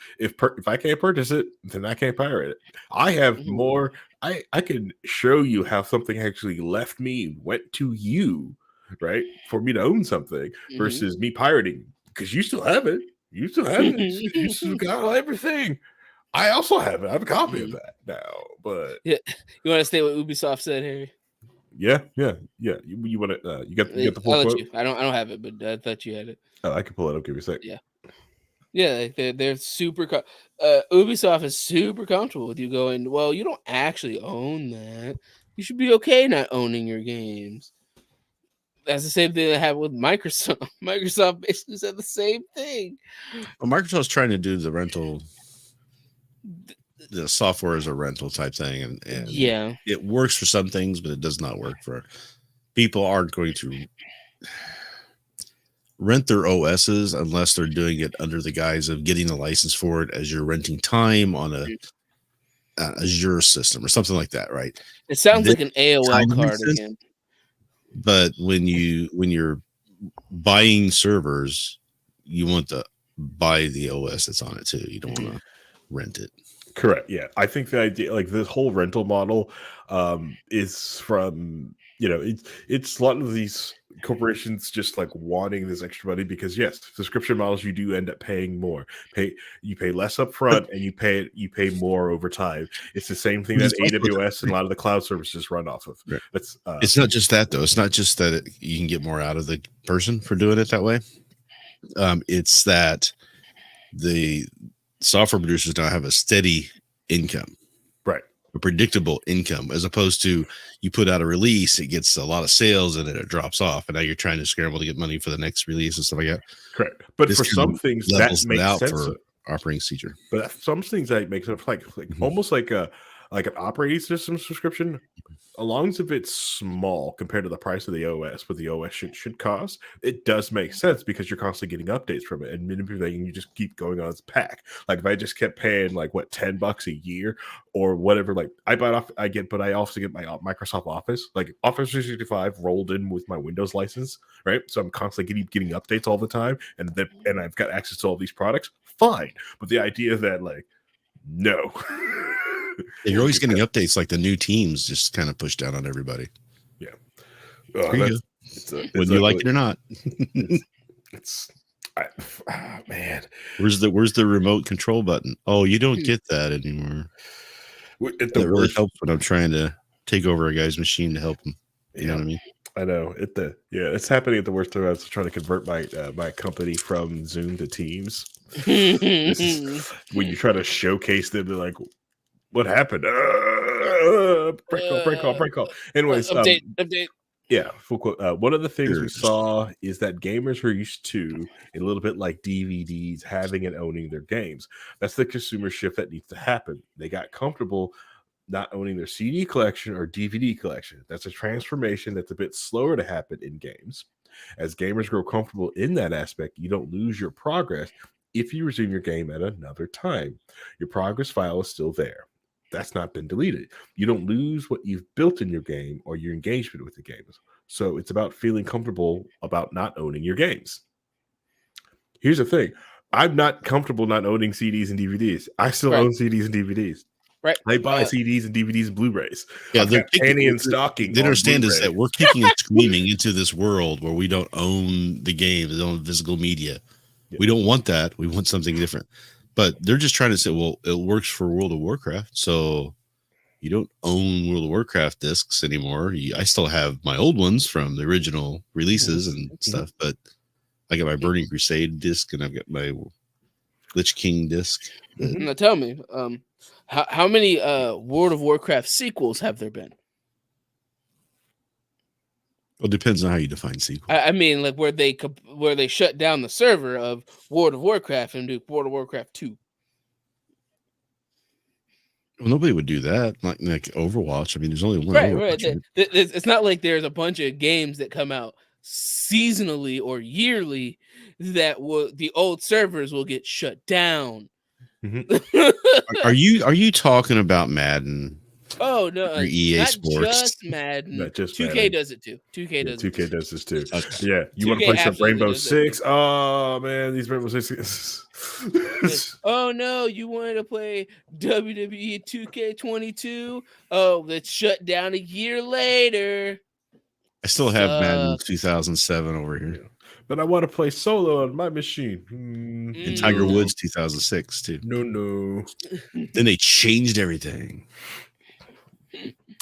S2: I can't purchase it, then I can't pirate it. I have more. I can show you how something actually left me, went to you, right, for me to own something versus me pirating, because you still have it. You still got everything. I also have it. I have a copy of that now. But
S3: you want to say what Ubisoft said, Harry?
S2: Yeah. You want to? You got the full quote?
S3: I don't have it, but I thought you had it.
S2: Oh, I can pull it up. Give me a sec.
S3: Yeah. They're super. Ubisoft is super comfortable with you going, well, you don't actually own that. You should be okay not owning your games. That's the same thing I have with Microsoft. Microsoft basically said the same thing.
S1: Well, Microsoft's trying to do the rental, the software as a rental type thing, and it works for some things, but it does not work for people. Aren't going to rent their OSs unless they're doing it under the guise of getting a license for it as you're renting time on a Azure system or something like that, right?
S3: It sounds like an AOL card again.
S1: But when you're buying servers, you want to buy the OS that's on it too. You don't want to rent it.
S2: Correct. Yeah, I think the idea, like this whole rental model, is from it's a lot of these corporations just like wanting this extra money because yes, subscription models you do end up paying more. You pay less up front and you pay more over time. It's the same thing that AWS and a lot of the cloud services run off of.
S1: Right.
S2: That's
S1: it's not just that though. It's not just that you can get more out of the person for doing it that way. It's that the software producers now have a steady income.
S2: Right.
S1: A predictable income, as opposed to you put out a release, it gets a lot of sales and then it drops off, and now you're trying to scramble to get money for the next release and stuff like that.
S2: Correct. But for some things that makes sense
S1: for operating procedure.
S2: But some things that makes sense, like almost like like an operating system subscription, as long as if it's small compared to the price of the OS, what the OS should cost, it does make sense because you're constantly getting updates from it and manipulating. You just keep going on its pack. Like if I just kept paying like what $10 a year or whatever, like but I also get my Microsoft Office, like Office 365 rolled in with my Windows license, right? So I'm constantly getting updates all the time, and I've got access to all these products. Fine, but the idea that like no.
S1: You're always getting updates like the new teams just kind of push down on everybody.
S2: Yeah.
S1: Whether you like it or not.
S2: Man.
S1: Where's the remote control button? Oh, you don't get that anymore. That really helps when I'm trying to take over a guy's machine to help him. You know what I mean?
S2: I know it's happening at the worst time. I was trying to convert my company from Zoom to Teams. This is when you try to showcase them, they're like, what happened? Break call. Anyways,
S3: update.
S2: Yeah, full quote. One of the things we saw is that gamers are used to a little bit like DVDs having and owning their games. That's the consumer shift that needs to happen. They got comfortable not owning their CD collection or DVD collection. That's a transformation that's a bit slower to happen in games. As gamers grow comfortable in that aspect, you don't lose your progress if you resume your game at another time. Your progress file is still there. That's not been deleted. You don't lose what you've built in your game or your engagement with the games. So it's about feeling comfortable about not owning your games. Here's the thing. I'm not comfortable not owning CDs and DVDs. I still own CDs and DVDs.
S3: Right.
S2: I buy CDs and DVDs and Blu-rays.
S1: Yeah, they're
S2: penny and stocking.
S1: They understand is that we're kicking and screaming into this world where we don't own the game, we don't own physical media. Yeah. We don't want that. We want something different. But they're just trying to say, well, it works for World of Warcraft, so you don't own World of Warcraft discs anymore. I still have my old ones from the original releases and stuff, but I got my Burning Crusade disc and I've got my Lich King disc.
S3: Now tell me, how many World of Warcraft sequels have there been?
S1: Well, it depends on how you define sequel.
S3: I mean, like where they shut down the server of World of Warcraft and do World of Warcraft 2.
S1: Well, nobody would do that. Like Overwatch. I mean, there's only one.
S3: Right. It's not like there's a bunch of games that come out seasonally or yearly that the old servers will get shut down.
S1: Are you talking about Madden?
S3: Oh no,
S1: EA
S3: not
S1: Sports.
S3: Just Madden.
S2: Not just
S3: 2K
S2: Madden.
S3: does it too. 2K does.
S2: 2K does this too.
S1: Okay.
S2: Yeah, you want to play some Rainbow Six? Oh man, these Rainbow Six.
S3: Oh no, you wanted to play WWE 2K22? Oh, that's shut down a year later.
S1: I still have Madden 2007 over here.
S2: Yeah. But I want to play solo on my machine.
S1: And Tiger Woods 2006 too.
S2: No.
S1: Then they changed everything.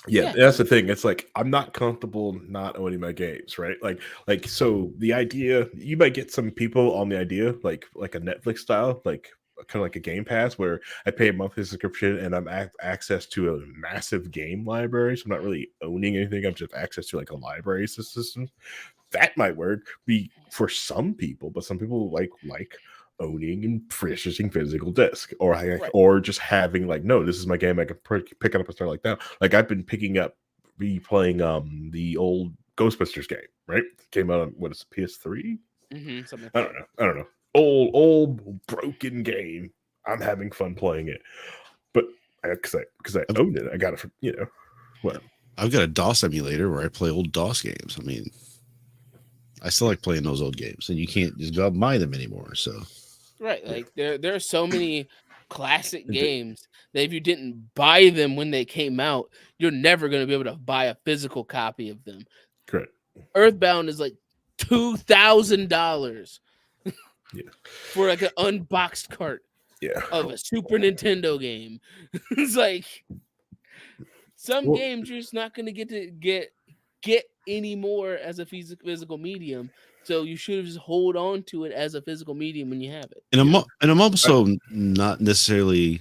S2: Yeah, that's the thing. It's like I'm not comfortable not owning my games, right? Like so the idea, you might get some people on the idea like a Netflix style, like kind of like a Game Pass where I pay a monthly subscription and I'm access to a massive game library. So I'm not really owning anything. I'm just access to like a library system. That might be for some people, but some people like owning and purchasing physical disc or just having like, no, this is my game. I can pick it up and start like that. Like I've been playing the old Ghostbusters game, right? Came out on what is it, PS3?
S3: Something
S2: like I don't know. Old broken game. I'm having fun playing it, but because I owned it, I got it from what?
S1: I've got a DOS emulator where I play old DOS games. I mean, I still like playing those old games, and you can't just go out and buy them anymore. So,
S3: right, like there are so many classic games that if you didn't buy them when they came out, you're never going to be able to buy a physical copy of them.
S2: Correct.
S3: Earthbound is like $2,000.
S2: Yeah.
S3: For like an unboxed cart.
S2: Yeah.
S3: Of a Super Nintendo game. It's like some games you're just not going to get anymore as a physical medium. So you should just hold on to it as a physical medium when you have it.
S1: And I'm also not necessarily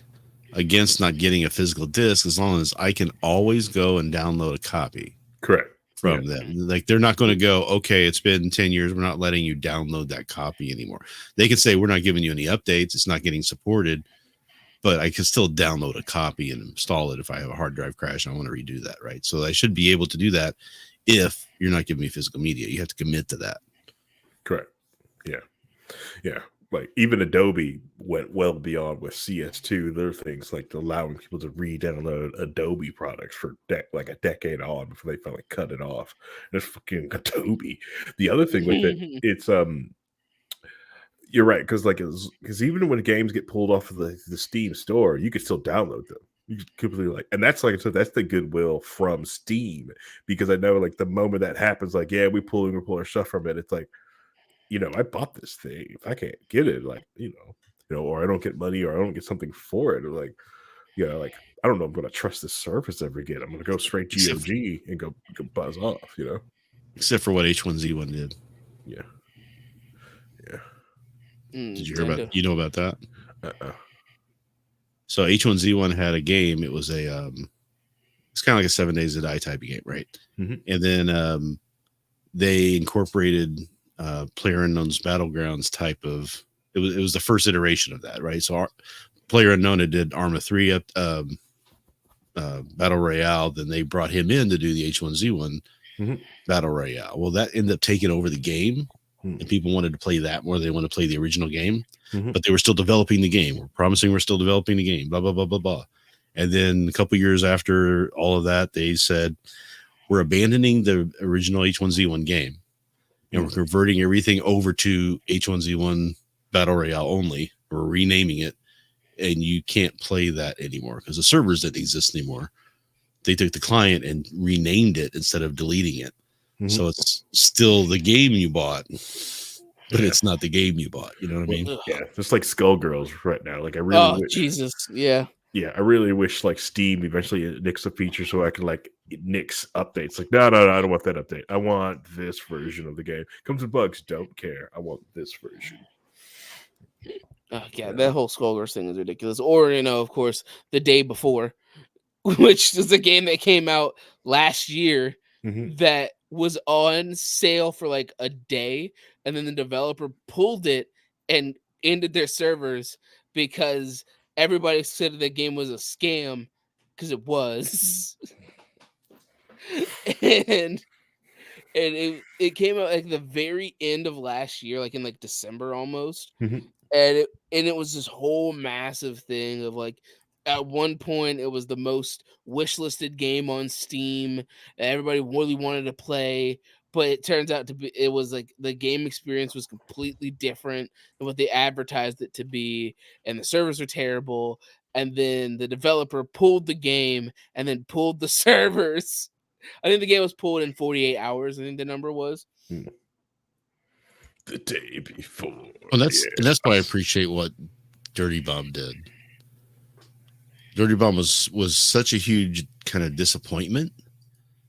S1: against not getting a physical disc as long as I can always go and download a copy.
S2: Correct.
S1: From them. Like they're not going to go, okay, it's been 10 years. We're not letting you download that copy anymore. They can say, we're not giving you any updates. It's not getting supported, but I can still download a copy and install it if I have a hard drive crash and I want to redo that, right? So I should be able to do that if you're not giving me physical media. You have to commit to that.
S2: Correct. Yeah. Like even Adobe went well beyond with CS2. There are things like allowing people to re-download Adobe products for like a decade on before they finally cut it off. It's fucking Adobe. The other thing with it, it's you're right, because even when games get pulled off of the Steam store, you can still download them. You completely and that's like I said, that's the goodwill from Steam, because I know like the moment that happens, like we pull our stuff from it. It's like, I bought this thing. If I can't get it, like or I don't get money, or I don't get something for it, or like like I don't know, I'm gonna trust this service ever again. I'm gonna go straight GOG and go buzz off,
S1: Except for what H1Z1 did.
S2: Yeah.
S1: Did you hear about? You know about that? So H1Z1 had a game. It was it's kind of like a 7 Days to Die type of game, right?
S2: Mm-hmm.
S1: And then they incorporated PlayerUnknown's Battlegrounds type of. It was the first iteration of that, right? So PlayerUnknown did Arma 3 Battle Royale. Then they brought him in to do the H1Z1 Battle Royale. Well, that ended up taking over the game. And people wanted to play that more than they want to play the original game, but they were still developing the game. We're promising we're still developing the game, blah, blah, blah, blah, blah. And then a couple years after all of that, they said, we're abandoning the original H1Z1 game and we're converting everything over to H1Z1 Battle Royale only. We're renaming it, and you can't play that anymore because the servers didn't exist anymore. They took the client and renamed it instead of deleting it. So it's still the game you bought, but it's not the game you bought. You know what I mean?
S2: Yeah, just like Skullgirls right now. Like I really wish,
S3: Jesus, yeah.
S2: I really wish like Steam eventually nix a feature so I can like nix updates. Like no, I don't want that update. I want this version of the game. Comes with bugs, don't care. I want this version.
S3: That whole Skullgirls thing is ridiculous. Or of course, The Day Before, which is a game that came out last year that was on sale for like a day, and then the developer pulled it and ended their servers because everybody said the game was a scam, because it was. and it came out like the very end of last year, like in like December almost. And it was this whole massive thing of like, at one point it was the most wishlisted game on Steam. Everybody really wanted to play, but it turns out to be, it was like the game experience was completely different than what they advertised it to be, and the servers were terrible. And then the developer pulled the game and then pulled the servers. I think the game was pulled in 48 hours. I think the number was.
S2: The day before.
S1: Well, that's why I appreciate what Dirty Bomb did. Dirty Bomb was such a huge kind of disappointment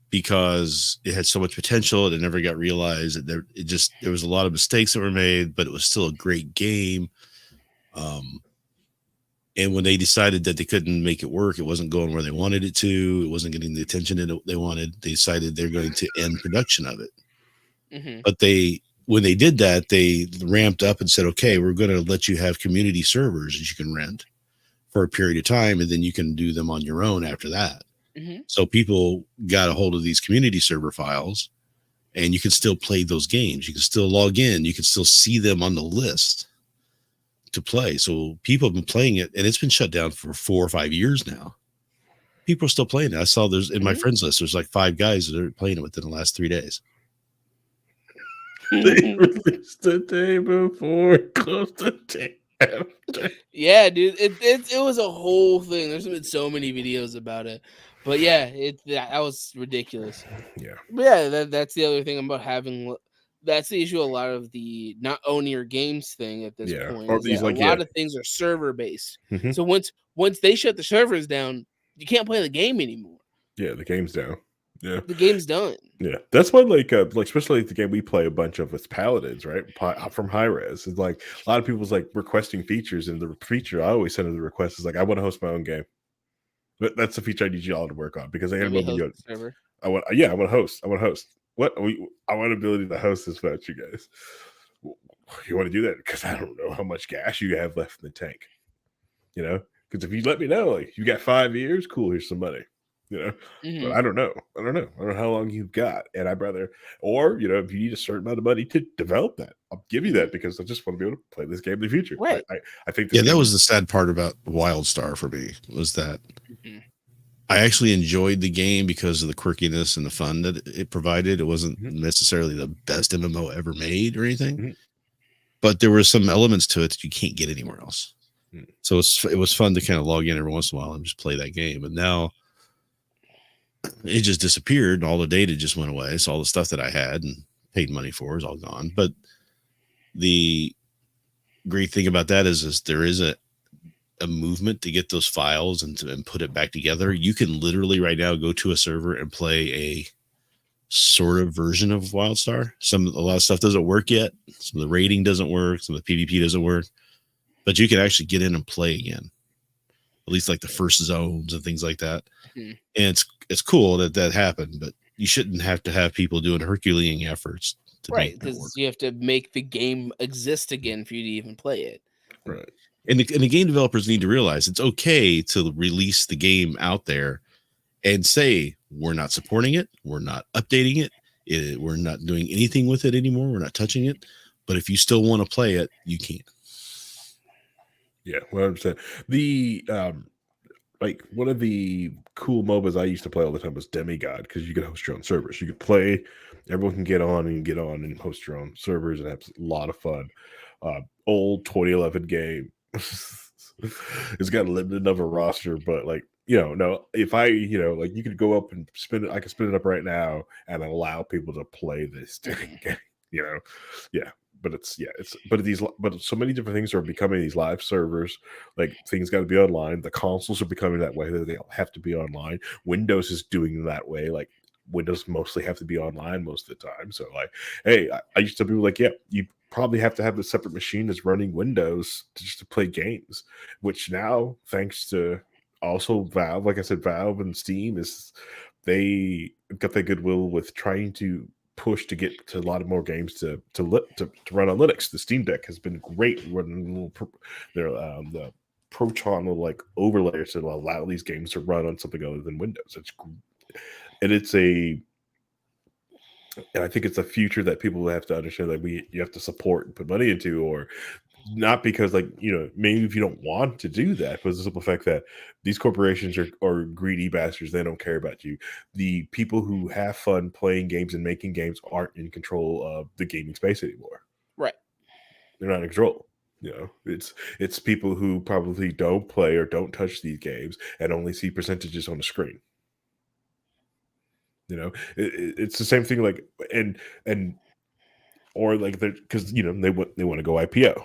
S1: because it had so much potential. It never got realized. There was a lot of mistakes that were made, but it was still a great game. And when they decided that they couldn't make it work, it wasn't going where they wanted it to, it wasn't getting the attention that they wanted, they decided they're going to end production of it. But when they did that, they ramped up and said, okay, we're going to let you have community servers that you can rent for a period of time, and then you can do them on your own after that. So people got a hold of these community server files, and you can still play those games. You can still log in. You can still see them on the list to play. So people have been playing it, and it's been shut down for 4 or 5 years now. People are still playing it. I saw there's in my friends list, there's like 5 guys that are playing it within the last 3 days.
S2: They released the day before, close the day after.
S3: Yeah, dude, it was a whole thing. There's been so many videos about it, but yeah, that was ridiculous.
S2: Yeah,
S3: but yeah, that's the other thing about having. That's the issue. A lot of the not owning your games thing at this point.
S2: Or these, like,
S3: a lot of things are server based. So once they shut the servers down, you can't play the game anymore.
S2: Yeah, the game's down. Yeah,
S3: the game's done.
S2: Yeah, that's why like especially the game we play a bunch of with Paladins, right? From High Res. It's like a lot of people's like requesting features, and the feature I always send them the request is like, I want to host my own game. But that's the feature I need you all to work on, because I want to host. I want to host. I want ability to host this without you guys. You want to do that because I don't know how much gas you have left in the tank, because Because if you let me know, like you got 5 years, cool, here's some money. But
S3: Mhm.
S2: I don't know. I don't know how long you've got. And I'd rather, or if you need a certain amount of money to develop that, I'll give you that because I just want to be able to play this game in the future.
S3: Right.
S2: I think this
S1: Yeah, that
S2: game
S1: was the sad part about WildStar for me, was that
S3: Mhm.
S1: I actually enjoyed the game because of the quirkiness and the fun that it provided. It wasn't necessarily the best MMO ever made or anything, but there were some elements to it that you can't get anywhere else. So it was fun to kind of log in every once in a while and just play that game. And now it just disappeared. All the data just went away. So all the stuff that I had and paid money for is all gone. But the great thing about that is there is a movement to get those files and put it back together. You can literally right now go to a server and play a sort of version of WildStar. A lot of stuff doesn't work yet. Some of the rating doesn't work. Some of the PvP doesn't work. But you can actually get in and play again. At least like the first zones and things like that.
S3: Mhm.
S1: And it's cool that happened, but you shouldn't have to have people doing Herculean efforts to
S3: Right,
S1: make that work.
S3: because you have to make the game exist again for you to even play it.
S2: Right.
S1: And the game developers need to realize it's okay to release the game out there and say, we're not supporting it. We're not updating it. We're not doing anything with it anymore. We're not touching it. But if you still want to play it, you can.
S2: Yeah, 100%. The like one of the cool MOBAs I used to play all the time was Demigod, because you could host your own servers. You could play, everyone can get on and host your own servers and have a lot of fun. Old 2011 game. It's got a limited number of roster, but like, no, if I, like you could go up and spin it, I could spin it up right now and allow people to play this dang game, yeah. But so many different things are becoming these live servers. Like things got to be online. The consoles are becoming that way, that they all have to be online. Windows is doing that way. Like Windows mostly have to be online most of the time. So like, hey, I used to be like, yeah, you probably have to have a separate machine that's running Windows just to play games, which now, thanks to also Valve, like I said, Valve and Steam, they got that goodwill with trying to push to get to a lot of more games to run on Linux. The Steam Deck has been great running the Proton like overlayers to allow these games to run on something other than Windows. And I think it's a future that people have to understand that you have to support and put money into, or not because maybe if you don't want to do that, but the simple fact that these corporations are greedy bastards. They don't care about you. The people who have fun playing games and making games aren't in control of the gaming space anymore.
S3: Right.
S2: They're not in control. It's people who probably don't play or don't touch these games and only see percentages on the screen. It's the same thing, like, or like because they want to go IPO.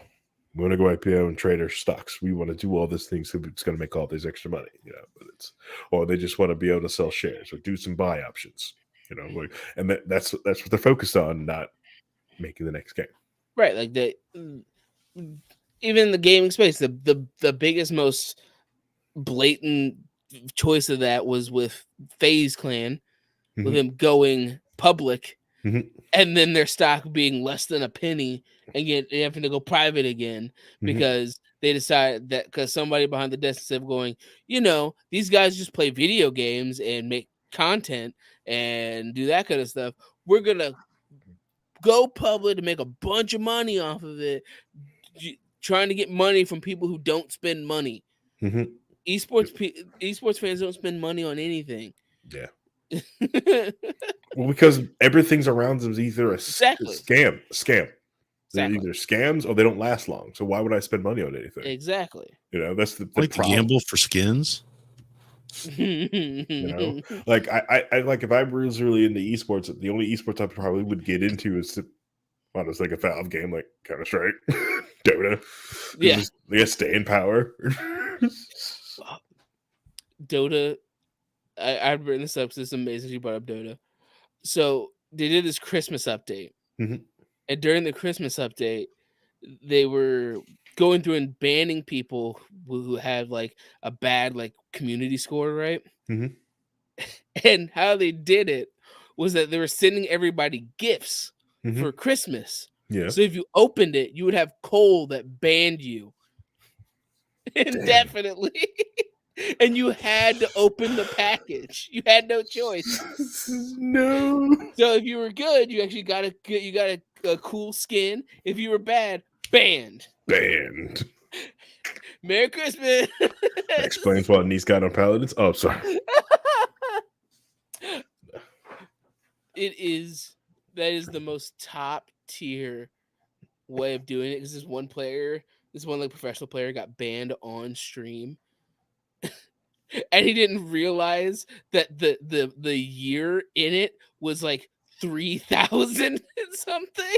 S2: We want to go IPO and trade our stocks. We want to do all these things. So it's going to make all this extra money, but or they just want to be able to sell shares or do some buy options, and that's what they're focused on, not making the next game.
S3: Right, like even in the gaming space, the biggest, most blatant choice of that was with FaZe Clan, with them going public, and then their stock being less than a penny, and having to go private again because they decided that, because somebody behind the desk instead of going, these guys just play video games and make content and do that kind of stuff, we're gonna go public to make a bunch of money off of it, trying to get money from people who don't spend money. Esports fans don't spend money on anything.
S2: Yeah. Well, because everything's around them is either a scam. They're either scams or they don't last long. So why would I spend money on anything?
S3: Exactly.
S2: That's the
S1: Like
S2: problem.
S1: to gamble for skins.
S2: Like I like, if I was really into esports, the only esports I probably would get into is honestly like a Valve game like Counter-Strike, Dota.
S3: Yeah.
S2: They got staying power.
S3: Dota. I've written this up because it's amazing you brought up Dota. So they did this Christmas update. And during the Christmas update, they were going through and banning people who have like a bad like community score, right? And how they did it was that they were sending everybody gifts for Christmas.
S2: Yeah.
S3: So if you opened it, you would have coal that banned you. indefinitely. And you had to open the package. You had no choice.
S2: No.
S3: So if you were good, you actually got a cool skin. If you were bad, banned.
S2: Banned.
S3: Merry Christmas.
S2: That explains why Nice got on Paladins. Oh, sorry.
S3: That is the most top tier way of doing it, because this one like professional player got banned on stream. And he didn't realize that the year in it was like 3,000 and something.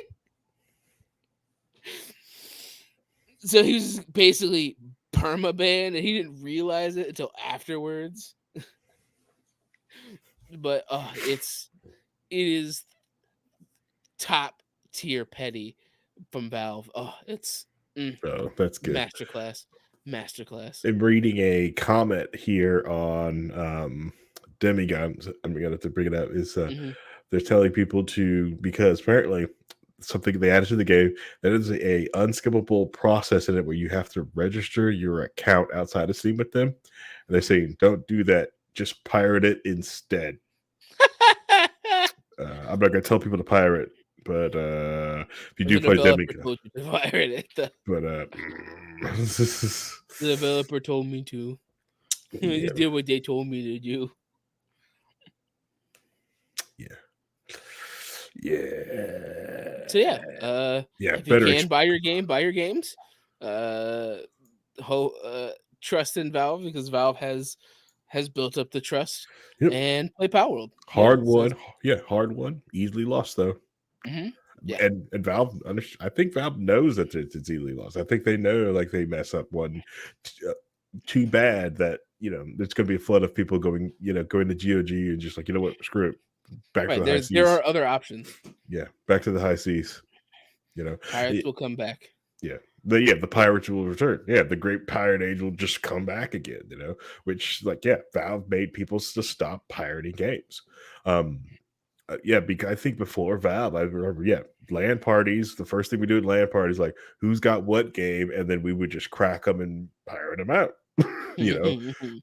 S3: So he was basically permaban, and he didn't realize it until afterwards. But it is top tier petty from Valve. Oh, it's
S2: Oh, that's good.
S3: Masterclass.
S2: I'm reading a comment here on Demigod. I'm gonna have to bring it up. Is they're telling people to, because apparently something they added to the game that is a unskippable process in it where you have to register your account outside of Steam with them, and they're saying don't do that. Just pirate it instead. I'm not gonna tell people to pirate, but if you do play Demigod,
S3: pirate it.
S2: but
S3: The developer told me to. I just did what they told me to do.
S2: Yeah.
S3: So yeah. If you can buy your games. Trust in Valve, because Valve has built up the trust.
S2: Yep.
S3: And play Palword.
S2: Hard won. Easily lost though.
S3: Mm-hmm. Yeah.
S2: And Valve, I think Valve knows that it's easily lost. I think they know, like, they mess up one too bad that there's going to be a flood of people going to GOG and just like, you know what, screw it, back to the high seas.
S3: There are other options.
S2: Yeah, back to the high seas.
S3: Pirates will come back.
S2: Yeah. The pirates will return. Yeah, the great pirate age will just come back again, which, like, Valve made people to stop pirating games. Because I think before Valve, I remember, LAN parties, the first thing we do at LAN parties, like, who's got what game, and then we would just crack them and pirate them out.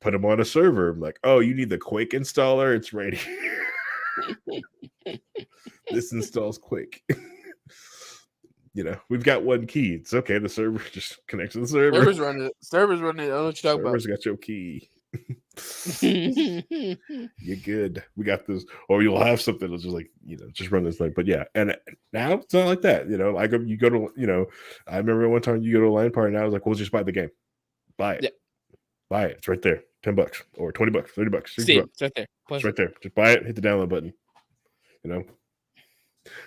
S2: Put them on a server. I'm like, oh, you need the Quake installer? It's right here. This installs Quake. We've got one key. It's okay. The server just connects to the server.
S3: Server's running it. I don't know what you're talking about.
S2: Server's got your key. You're good. We got this. Or you'll have something that's just like, just run this thing. But yeah, and now it's not like that. You go to, I remember one time you go to a LAN party, and I was like, well, just buy the game. Buy it. Yeah. Buy it. It's right there. $10 or $20, $30,
S3: $60. It's right there.
S2: It's right there. Just buy it, hit the download button.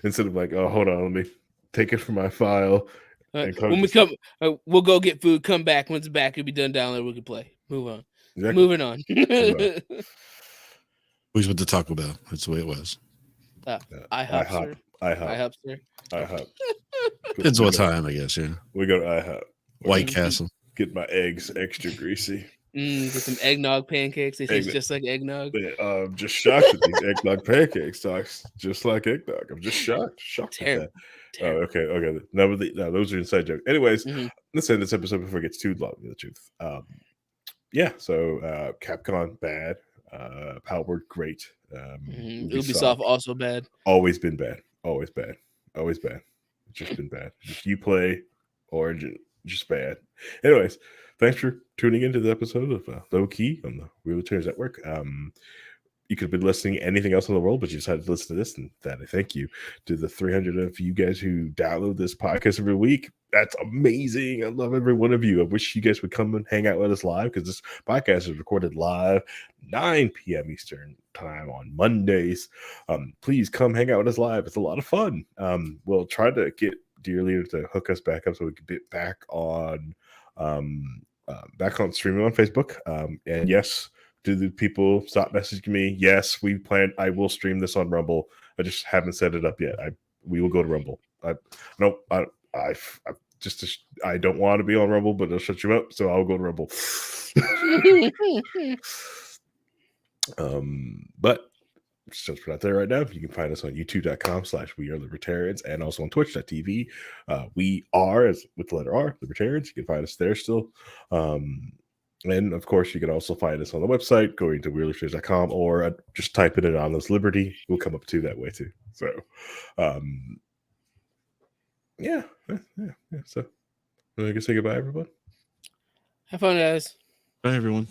S2: Instead of like, oh, hold on, let me take it from my file.
S3: When we come, we'll go get food, come back. Once it's back, it'll be done download, we can play. Move on. Exactly. Moving on.
S1: We went to Taco Bell. That's the way it was.
S3: IHOP.
S1: Depends what time, I guess. Yeah.
S2: We go to IHOP.
S1: White Castle.
S2: Get my eggs extra greasy.
S3: Get some eggnog pancakes. They taste just like eggnog.
S2: I'm just shocked at these eggnog pancakes. Talks just like eggnog. I'm just shocked. Terrible. Oh, okay. No, those are inside jokes. Anyways, let's end this episode before it gets too long. The truth. So Capcom bad. Palword great.
S3: Ubisoft also bad.
S2: Always been bad. Always bad. It's just been bad. If you play Origin, just bad. Anyways, thanks for tuning into the episode of Low Key on the Wheelchairs Network. You could have been listening to anything else in the world, but you decided to listen to this, and that I thank you to the 300 of you guys who download this podcast every week. That's amazing. I love every one of you. I wish you guys would come and hang out with us live, because this podcast is recorded live 9 p.m. Eastern time on Mondays. Please come hang out with us live. It's a lot of fun. We'll try to get Dear Leader to hook us back up so we can get back on streaming on Facebook. And yes, do the people stop messaging me? Yes, I will stream this on Rumble. I just haven't set it up yet. We will go to Rumble. I don't want to be on Rumble, but it'll shut you up, so I'll go to Rumble. But just put out there right now. You can find us on youtube.com/wearelibertarians and also on twitch.tv. We are, as with the letter R, libertarians. You can find us there still. And of course, you can also find us on the website, going to wearelibertarians.com, or just typing it on as Liberty. We'll come up to that way too. So, yeah. So, I guess say goodbye, everyone.
S3: Have fun, guys.
S1: Bye, everyone.